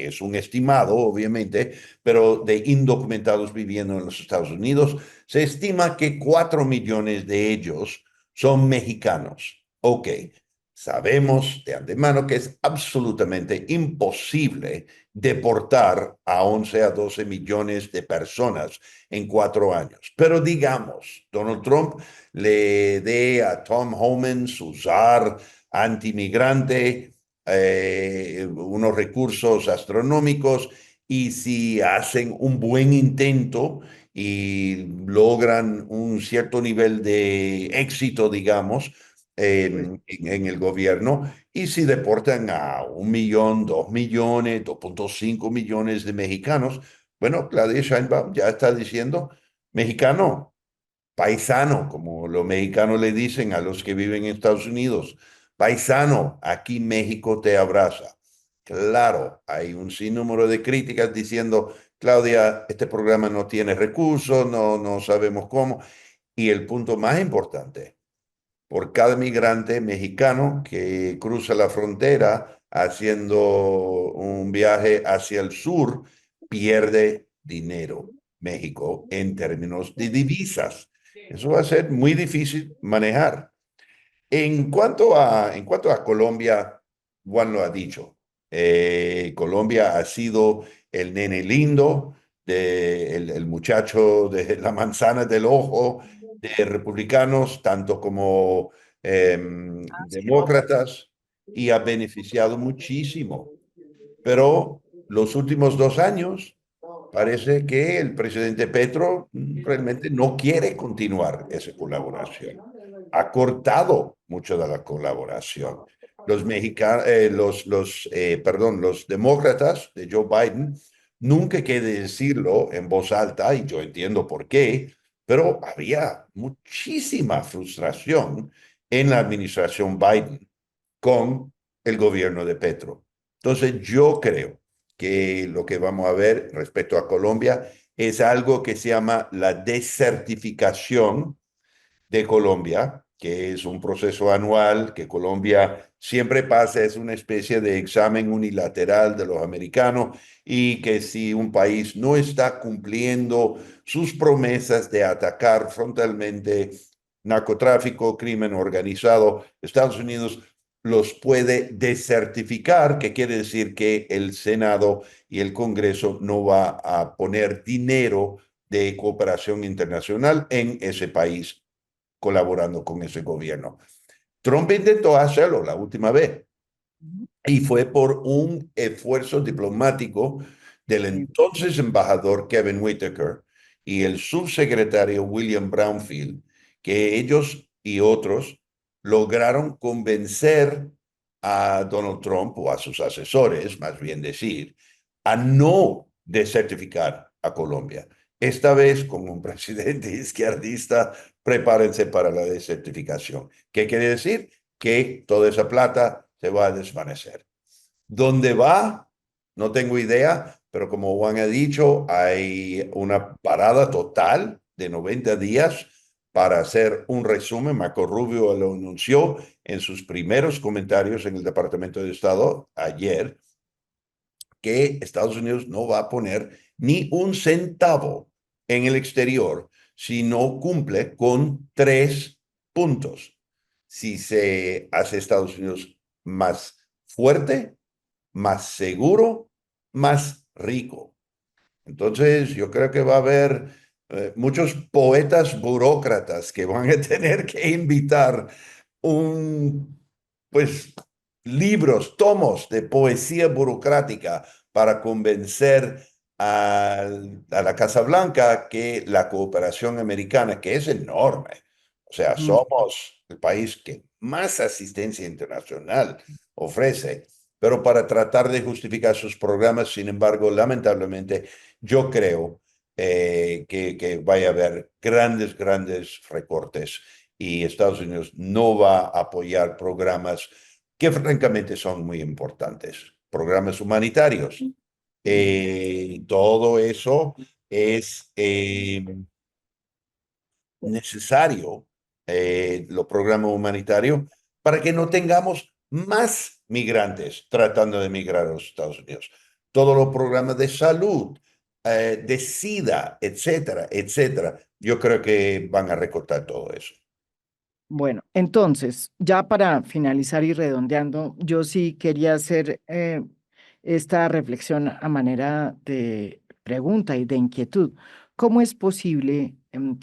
es un estimado, obviamente, pero de indocumentados viviendo en los Estados Unidos. Se estima que 4 millones de ellos son mexicanos. Ok, sabemos de antemano que es absolutamente imposible deportar a 11 a 12 millones de personas en 4 años. Pero digamos, Donald Trump le dé a Tom Homan, su zar antimigrante, unos recursos astronómicos, y si hacen un buen intento y logran un cierto nivel de éxito, digamos, pues, en el gobierno, y si deportan a 1 millón, 2 millones, 2,5 millones de mexicanos, bueno, Claudia Sheinbaum ya está diciendo: mexicano, paisano, como los mexicanos le dicen a los que viven en Estados Unidos, paisano, aquí México te abraza. Claro, hay un sinnúmero de críticas diciendo, Claudia, este programa no tiene recursos, no sabemos cómo. Y el punto más importante, por cada migrante mexicano que cruza la frontera haciendo un viaje hacia el sur, pierde dinero México en términos de divisas. Eso va a ser muy difícil manejar. En cuanto a Colombia, Juan lo ha dicho. Colombia ha sido el nene lindo, el muchacho de la manzana del ojo de republicanos, tanto como demócratas, y ha beneficiado muchísimo. Pero los últimos 2 años parece que el presidente Petro realmente no quiere continuar esa colaboración. Ha cortado mucho de la colaboración. Los demócratas de Joe Biden nunca quiere decirlo en voz alta, y yo entiendo por qué, pero había muchísima frustración en la administración Biden con el gobierno de Petro. Entonces, yo creo que lo que vamos a ver respecto a Colombia es algo que se llama la desertificación de Colombia, que es un proceso anual que Colombia siempre pasa, es una especie de examen unilateral de los americanos, y que si un país no está cumpliendo sus promesas de atacar frontalmente narcotráfico, crimen organizado, Estados Unidos los puede desertificar, que quiere decir que el Senado y el Congreso no va a poner dinero de cooperación internacional en ese país colaborando con ese gobierno. Trump intentó hacerlo la última vez, y fue por un esfuerzo diplomático del entonces embajador Kevin Whitaker y el subsecretario William Brownfield, que ellos y otros lograron convencer a Donald Trump, o a sus asesores, más bien decir, a no desertificar a Colombia. Esta vez, con un presidente izquierdista, prepárense para la desertificación. ¿Qué quiere decir? Que toda esa plata se va a desvanecer. ¿Dónde va? No tengo idea, pero como Juan ha dicho, hay una parada total de 90 días para hacer un resumen. Marco Rubio lo anunció en sus primeros comentarios en el Departamento de Estado ayer, que Estados Unidos no va a poner ni un centavo en el exterior si no cumple con 3 puntos. Si se hace Estados Unidos más fuerte, más seguro, más rico. Entonces, yo creo que va a haber muchos poetas burócratas que van a tener que invitar pues, libros, tomos de poesía burocrática para convencer a la Casa Blanca que la cooperación americana, que es enorme, o sea, somos el país que más asistencia internacional ofrece, pero para tratar de justificar sus programas, sin embargo, lamentablemente, yo creo que vaya a haber grandes recortes, y Estados Unidos no va a apoyar programas que francamente son muy importantes, programas humanitarios. Todo eso es necesario, los programas humanitarios, para que no tengamos más migrantes tratando de migrar a los Estados Unidos. Todos los programas de salud, de SIDA, etcétera, etcétera. Yo creo que van a recortar todo eso. Bueno, entonces, ya para finalizar y redondeando, yo sí quería hacer esta reflexión a manera de pregunta y de inquietud. ¿Cómo es posible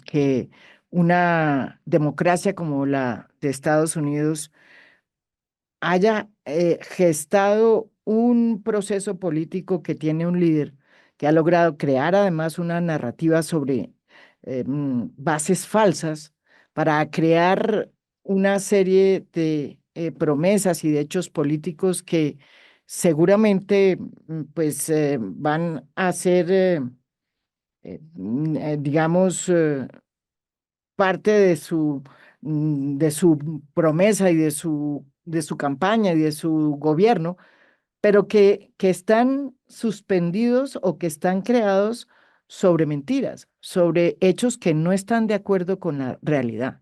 que una democracia como la de Estados Unidos haya gestado un proceso político que tiene un líder que ha logrado crear además una narrativa sobre bases falsas para crear una serie de promesas y de hechos políticos que seguramente pues van a ser, digamos, parte de su promesa y de su campaña y de su gobierno, pero que están suspendidos o que están creados sobre mentiras, sobre hechos que no están de acuerdo con la realidad.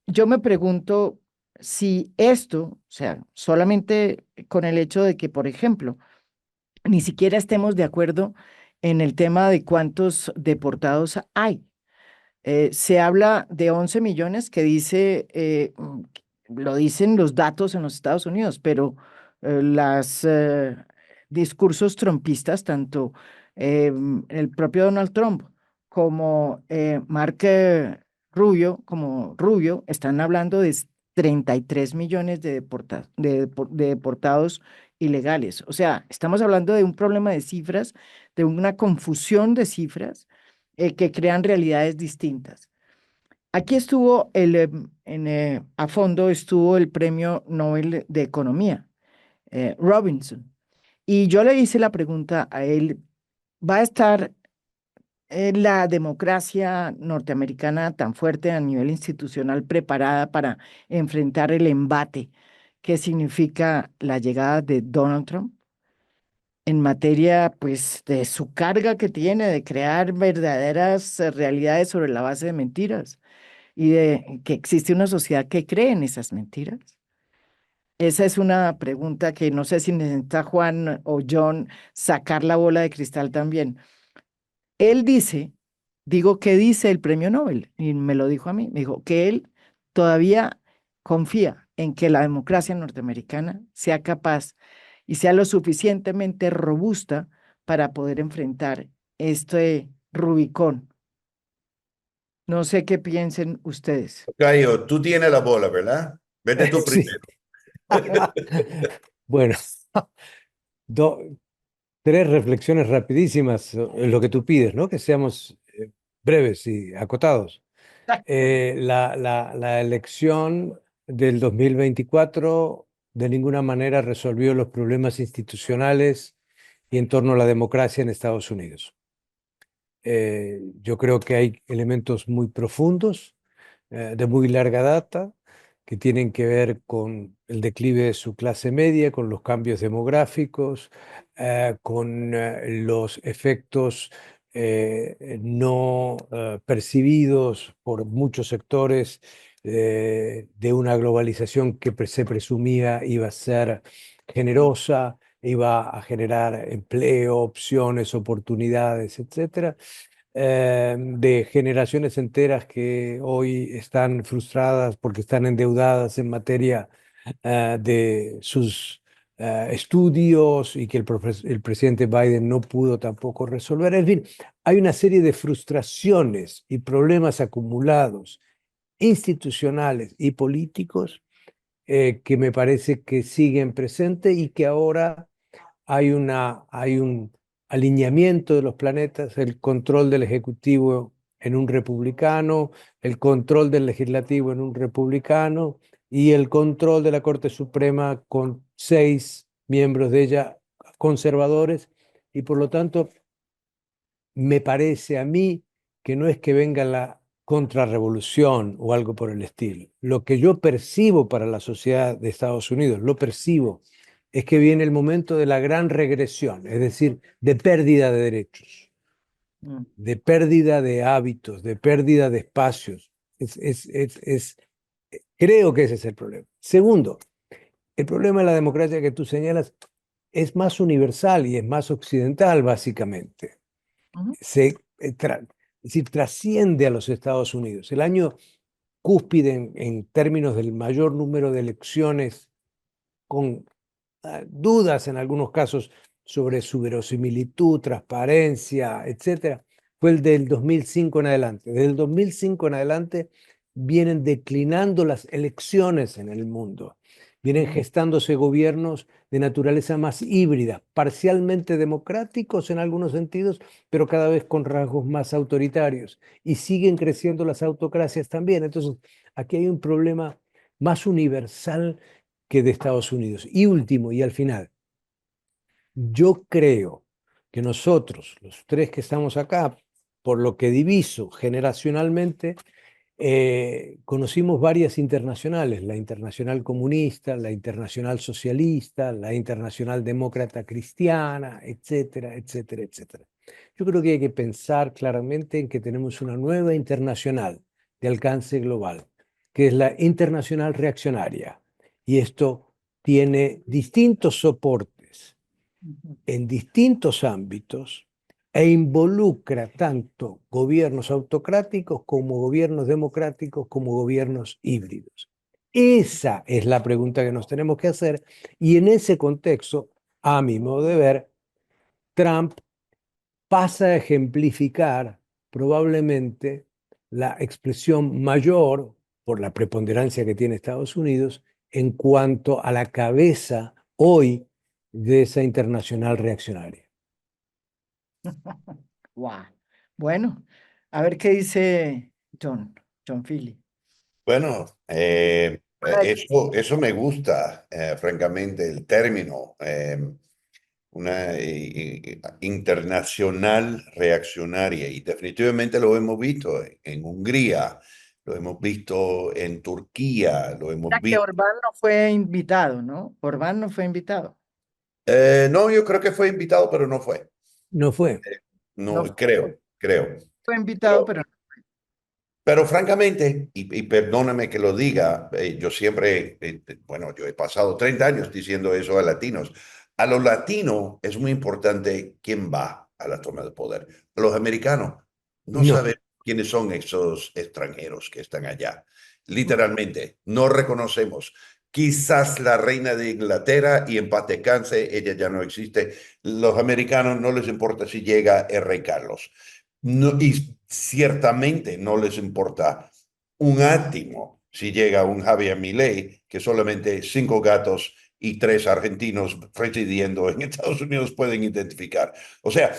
Yo me pregunto si esto, o sea, solamente con el hecho de que, por ejemplo, ni siquiera estemos de acuerdo en el tema de cuántos deportados hay. Se habla de 11 millones que dice, lo dicen los datos en los Estados Unidos, pero los discursos trumpistas, tanto el propio Donald Trump como Mark Rubio, están hablando de 33 millones de deportados ilegales. O sea, estamos hablando de un problema de cifras, de una confusión de cifras que crean realidades distintas. Aquí estuvo a fondo estuvo el Premio Nobel de Economía, Robinson, y yo le hice la pregunta a él, ¿va a estar la democracia norteamericana tan fuerte a nivel institucional preparada para enfrentar el embate que significa la llegada de Donald Trump? En materia, pues, de su carga que tiene de crear verdaderas realidades sobre la base de mentiras y de que existe una sociedad que cree en esas mentiras. Esa es una pregunta que no sé si necesita Juan o John sacar la bola de cristal también. Él dice, digo, ¿qué dice el premio Nobel? Y me lo dijo a mí, me dijo que él todavía confía en que la democracia norteamericana sea capaz y sea lo suficientemente robusta para poder enfrentar este Rubicón. No sé qué piensen ustedes. Cayo, tú tienes la bola, ¿verdad? Vete tú Sí. primero. Bueno, do- tres reflexiones rapidísimas, lo que tú pides, ¿no? Que seamos breves y acotados. La elección del 2024 de ninguna manera resolvió los problemas institucionales y en torno a la democracia en Estados Unidos. Yo creo que hay elementos muy profundos, de muy larga data, que tienen que ver con el declive de su clase media, con los cambios demográficos, con los efectos no percibidos por muchos sectores de una globalización que se presumía iba a ser generosa, iba a generar empleo, opciones, oportunidades, etcétera, de generaciones enteras que hoy están frustradas porque están endeudadas en materia de sus estudios y que el presidente Biden no pudo tampoco resolver. En fin, hay una serie de frustraciones y problemas acumulados, institucionales y políticos, que me parece que siguen presentes y que ahora hay un alineamiento de los planetas, el control del Ejecutivo en un republicano, el control del Legislativo en un republicano y el control de la Corte Suprema con 6 miembros de ella conservadores. Y por lo tanto, me parece a mí que no es que venga la contrarrevolución o algo por el estilo. Lo que yo percibo para la sociedad de Estados Unidos, lo percibo, es que viene el momento de la gran regresión, es decir, de pérdida de derechos, Mm, de pérdida de hábitos, de pérdida de espacios. Creo que ese es el problema. Segundo, el problema de la democracia que tú señalas es más universal y es más occidental, básicamente. ujú, Es decir, trasciende a los Estados Unidos. El año cúspide en términos del mayor número de elecciones, con dudas en algunos casos sobre su verosimilitud, transparencia, etcétera, fue el del 2005 en adelante. Desde el 2005 en adelante vienen declinando las elecciones en el mundo. Vienen ujú. gestándose gobiernos de naturaleza más híbrida, parcialmente democráticos en algunos sentidos, pero cada vez con rasgos más autoritarios. Y siguen creciendo las autocracias también. Entonces, aquí hay un problema más universal que de Estados Unidos. Y último, y al final, yo creo que nosotros, los tres que estamos acá, por lo que diviso generacionalmente, conocimos varias internacionales, la Internacional Comunista, la Internacional Socialista, la Internacional Demócrata Cristiana, etcétera, etcétera, etcétera. Yo creo que hay que pensar claramente en que tenemos una nueva internacional de alcance global, que es la Internacional Reaccionaria. Y esto tiene distintos soportes en distintos ámbitos e involucra tanto gobiernos autocráticos como gobiernos democráticos como gobiernos híbridos. Esa es la pregunta que nos tenemos que hacer y en ese contexto, a mi modo de ver, Trump pasa a ejemplificar probablemente la expresión mayor por la preponderancia que tiene Estados Unidos en cuanto a la cabeza hoy de esa internacional reaccionaria. Wow. Bueno, a ver qué dice John Philly. Bueno, Para- eso me gusta, francamente, el término, una internacional reaccionaria, y definitivamente lo hemos visto en Hungría, lo hemos visto en Turquía, lo hemos Que visto. Orbán no fue invitado, ¿no? Orbán no fue invitado. No, yo creo que fue invitado, pero no fue. No fue. No, No creo. fue invitado, Pero pero Pero francamente, y perdóname que lo diga, yo siempre, bueno, yo he pasado 30 años diciendo eso a latinos. A los latinos es muy importante quién va a la toma de poder. A los americanos no No, saben quiénes son esos extranjeros que están allá. Literalmente, no reconocemos. Quizás la reina de Inglaterra y en paz descanse, ella ya no existe. Los americanos no les importa si llega el rey Carlos. No, y ciertamente no les importa un átimo si llega un Javier Milei, que solamente 5 gatos y 3 argentinos residiendo en Estados Unidos pueden identificar. O sea,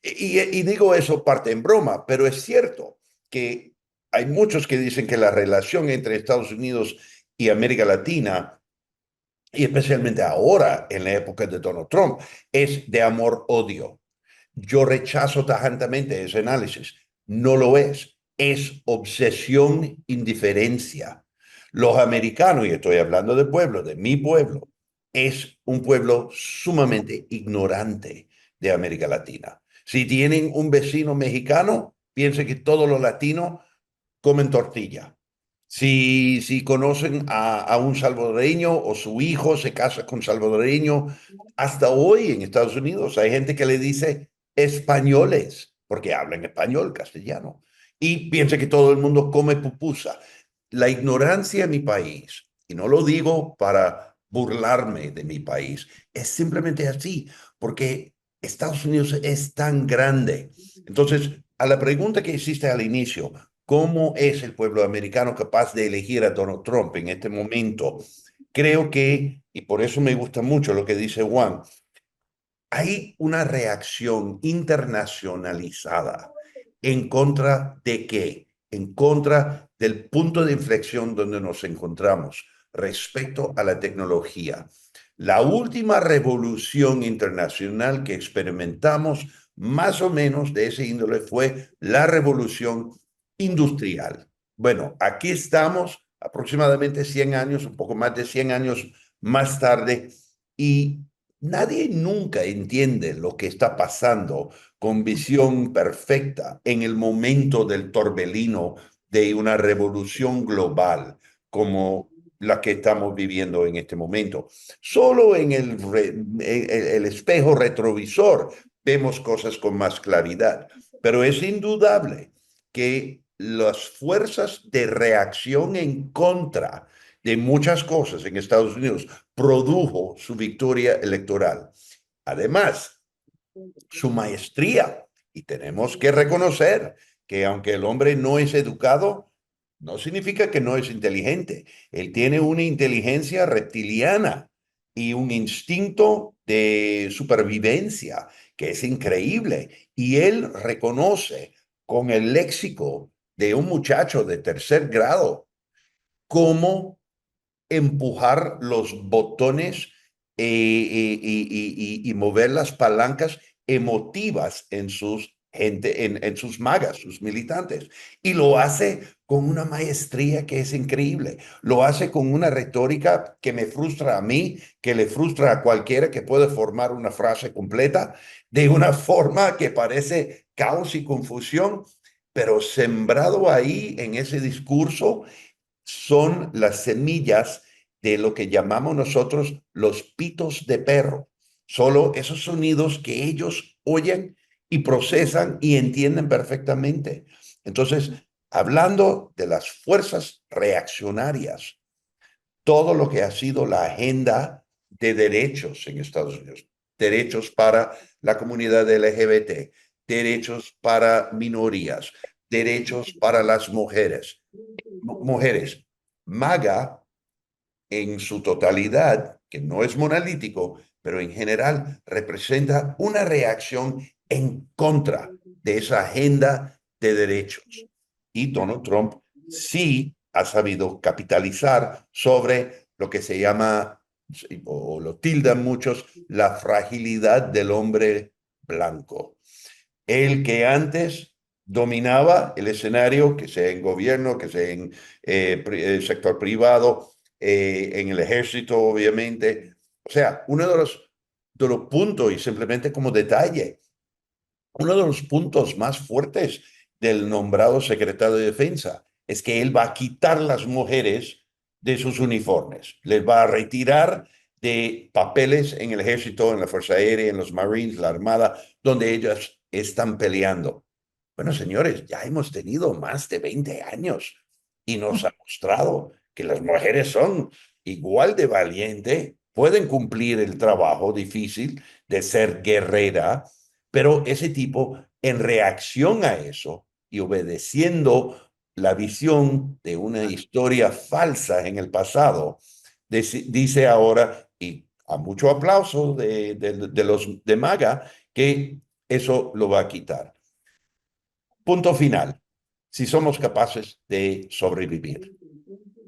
y digo eso parte en broma, pero es cierto que hay muchos que dicen que la relación entre Estados Unidos y América Latina, y especialmente ahora en la época de Donald Trump, es de amor-odio. Yo rechazo tajantemente ese análisis. No lo es. Es obsesión, indiferencia. Los americanos, y estoy hablando del pueblo, de mi pueblo, es un pueblo sumamente ignorante de América Latina. Si tienen un vecino mexicano, piensen que todos los latinos comen tortilla. Si conocen a un salvadoreño o su hijo se casa con salvadoreño, hasta hoy en Estados Unidos hay gente que le dice españoles, porque hablan español, castellano, y piensa que todo el mundo come pupusa. La ignorancia en mi país, y no lo digo para burlarme de mi país, es simplemente así, porque Estados Unidos es tan grande. Entonces, a la pregunta que hiciste al inicio, ¿cómo es el pueblo americano capaz de elegir a Donald Trump en este momento? Creo que, y por eso me gusta mucho lo que dice Juan, hay una reacción internacionalizada en contra de qué, en contra del punto de inflexión donde nos encontramos respecto a la tecnología. La última revolución internacional que experimentamos, más o menos de ese índole, fue la revolución industrial. Bueno, aquí estamos aproximadamente 100 años, un poco más de 100 años más tarde, y nadie nunca entiende lo que está pasando con visión perfecta en el momento del torbellino de una revolución global como la que estamos viviendo en este momento. Solo en el espejo retrovisor vemos cosas con más claridad, pero es indudable que las fuerzas de reacción en contra de muchas cosas en Estados Unidos produjo su victoria electoral. Además, su maestría. Y tenemos que reconocer que aunque el hombre no es educado, no significa que no es inteligente. Él tiene una inteligencia reptiliana y un instinto de supervivencia que es increíble. Y él reconoce con el léxico de un muchacho de tercer grado cómo empujar los botones y mover las palancas emotivas en sus gente, en sus magas, sus militantes. Y lo hace con una maestría que es increíble. Lo hace con una retórica que me frustra a mí, que le frustra a cualquiera que puede formar una frase completa de una forma que parece caos y confusión, pero sembrado ahí en ese discurso son las semillas de lo que llamamos nosotros los pitos de perro. Solo esos sonidos que ellos oyen y procesan y entienden perfectamente. Entonces, hablando de las fuerzas reaccionarias, todo lo que ha sido la agenda de derechos en Estados Unidos, derechos para la comunidad LGBT, derechos para minorías, derechos para las mujeres. Mujeres, MAGA en su totalidad, que no es monolítico, pero en general representa una reacción en contra de esa agenda de derechos. Y Donald Trump sí ha sabido capitalizar sobre lo que se llama, o lo tildan muchos, la fragilidad del hombre blanco. El que antes dominaba el escenario, que sea en gobierno, que sea en sector privado, en el ejército, obviamente. O sea, uno de los puntos, y simplemente como detalle, uno de los puntos más fuertes del nombrado secretario de Defensa es que él va a quitar las mujeres de sus uniformes, les va a retirar de papeles en el ejército, en la Fuerza Aérea, en los Marines, la Armada, donde ellas están peleando. Bueno, señores, ya hemos tenido más de 20 años y nos ha mostrado que las mujeres son igual de valientes, pueden cumplir el trabajo difícil de ser guerrera, pero ese tipo, en reacción a eso y obedeciendo la visión de una historia falsa en el pasado, dice ahora, y a mucho aplauso de los de MAGA, que eso lo va a quitar. Punto final. Si somos capaces de sobrevivir,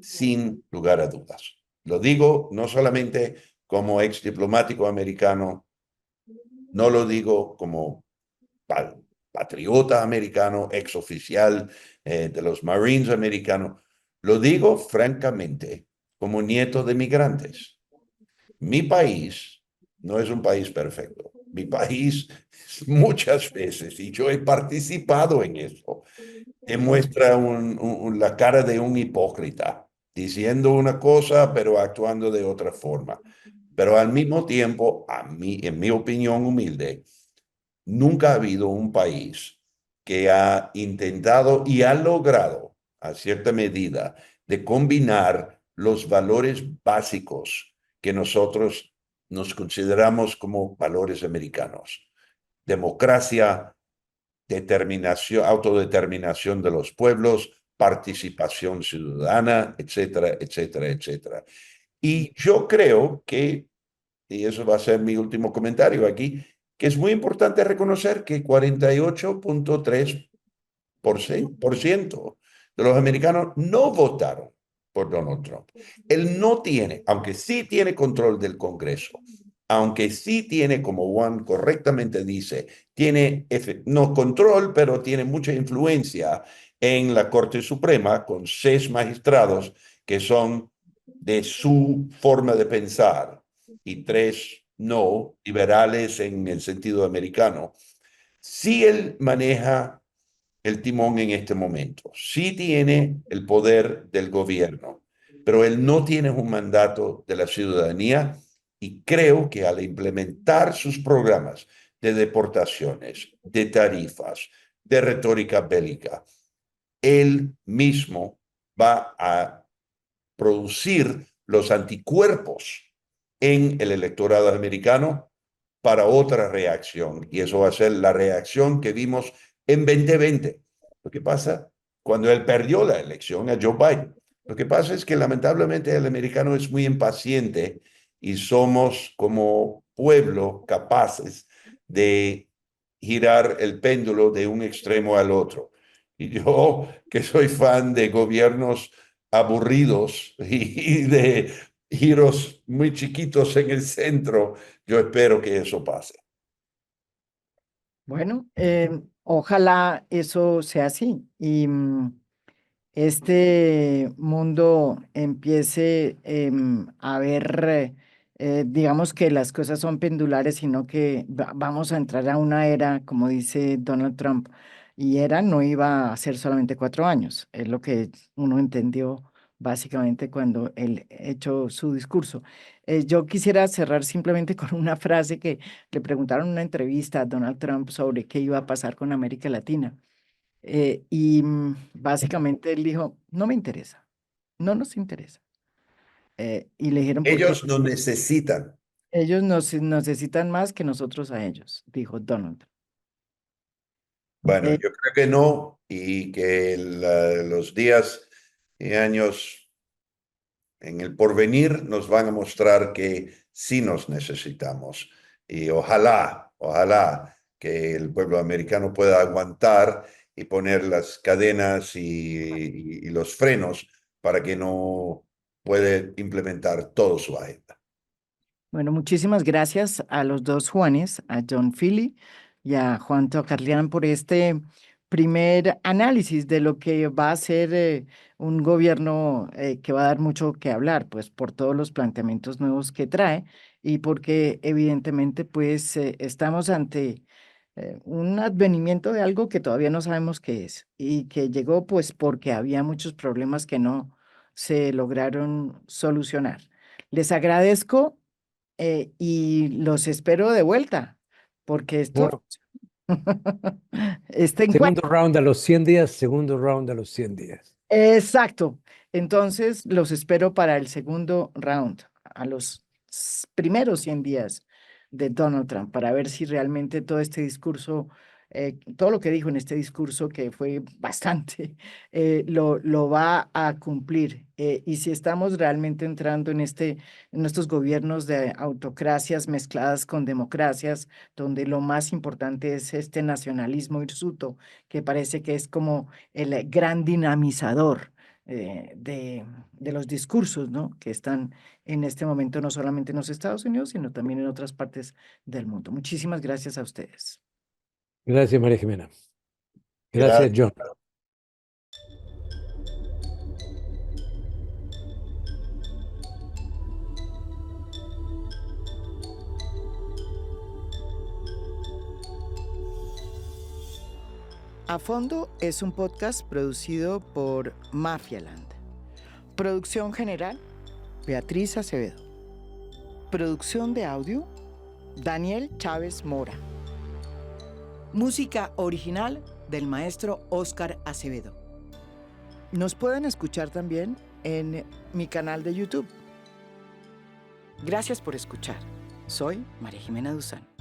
sin lugar a dudas. Lo digo no solamente como ex diplomático americano, no lo digo como patriota americano, ex oficial de los Marines americanos, lo digo francamente como nieto de migrantes. Mi país no es un país perfecto. Mi país muchas veces, y yo he participado en eso, demuestra la cara de un hipócrita, diciendo una cosa pero actuando de otra forma. Pero al mismo tiempo, a mí, en mi opinión humilde, nunca ha habido un país que ha intentado y ha logrado, a cierta medida, de combinar los valores básicos que nosotros nos consideramos como valores americanos. Democracia, determinación, autodeterminación de los pueblos, participación ciudadana, etcétera, etcétera, etcétera. Y yo creo que, y eso va a ser mi último comentario aquí, que es muy importante reconocer que 48.3% de los americanos no votaron por Donald Trump. Él no tiene, aunque sí tiene control del Congreso, aunque sí tiene, como Juan correctamente dice, tiene no control, pero tiene mucha influencia en la Corte Suprema con 6 magistrados que son de su forma de pensar y 3 no, liberales en el sentido americano. Si él maneja el timón en este momento, sí tiene el poder del gobierno, pero él no tiene un mandato de la ciudadanía y creo que al implementar sus programas de deportaciones, de tarifas, de retórica bélica, él mismo va a producir los anticuerpos en el electorado americano para otra reacción. Y eso va a ser la reacción que vimos en 2020. Lo que pasa cuando él perdió la elección a Joe Biden. Lo que pasa es que lamentablemente el americano es muy impaciente y somos como pueblo capaces de girar el péndulo de un extremo al otro. Y yo, que soy fan de gobiernos aburridos y de giros muy chiquitos en el centro, yo espero que eso pase. Bueno, ojalá eso sea así y este mundo empiece a ver, digamos que las cosas son pendulares, sino que vamos a entrar a una era, como dice Donald Trump, y era no iba a ser solamente 4 años, es lo que uno entendió básicamente cuando él echó su discurso. Yo quisiera cerrar simplemente con una frase que le preguntaron en una entrevista a Donald Trump sobre qué iba a pasar con América Latina. Básicamente él dijo, no me interesa, no nos interesa. Y le dijeron, ¿por qué? Ellos no necesitan. Ellos nos necesitan más que nosotros a ellos, dijo Donald Trump. Bueno, Eh, yo creo que no y que los días y años en el porvenir nos van a mostrar que sí nos necesitamos y ojalá que el pueblo americano pueda aguantar y poner las cadenas y los frenos para que no puede implementar todo su agenda. bueno, muchísimas gracias a los dos Juanes, a John Philly y a Juan Tocarlián por este primer análisis de lo que va a ser un gobierno que va a dar mucho que hablar, pues por todos los planteamientos nuevos que trae y porque evidentemente pues estamos ante un advenimiento de algo que todavía no sabemos qué es y que llegó pues porque había muchos problemas que no se lograron solucionar. Les agradezco y los espero de vuelta, porque esto, Bueno, este segundo encuentro. round a los 100 días, segundo round a los 100 días. Exacto. Entonces, los espero para el segundo round, a los primeros 100 días de Donald Trump, para ver si realmente todo este discurso, todo lo que dijo en este discurso, que fue bastante, lo va a cumplir. Y si estamos realmente entrando en estos gobiernos de autocracias mezcladas con democracias, donde lo más importante es este nacionalismo hirsuto, que parece que es como el gran dinamizador de los discursos, ¿no? Que están en este momento no solamente en los Estados Unidos, sino también en otras partes del mundo. Muchísimas gracias a ustedes. Gracias, María Jimena. Gracias, Gracias. John. A Fondo es un podcast producido por Mafialand. Producción general, Beatriz Acevedo. Producción de audio, Daniel Chávez Mora. Música original del maestro Óscar Acevedo. Nos pueden escuchar también en mi canal de YouTube. Gracias por escuchar. Soy María Jimena Duzán.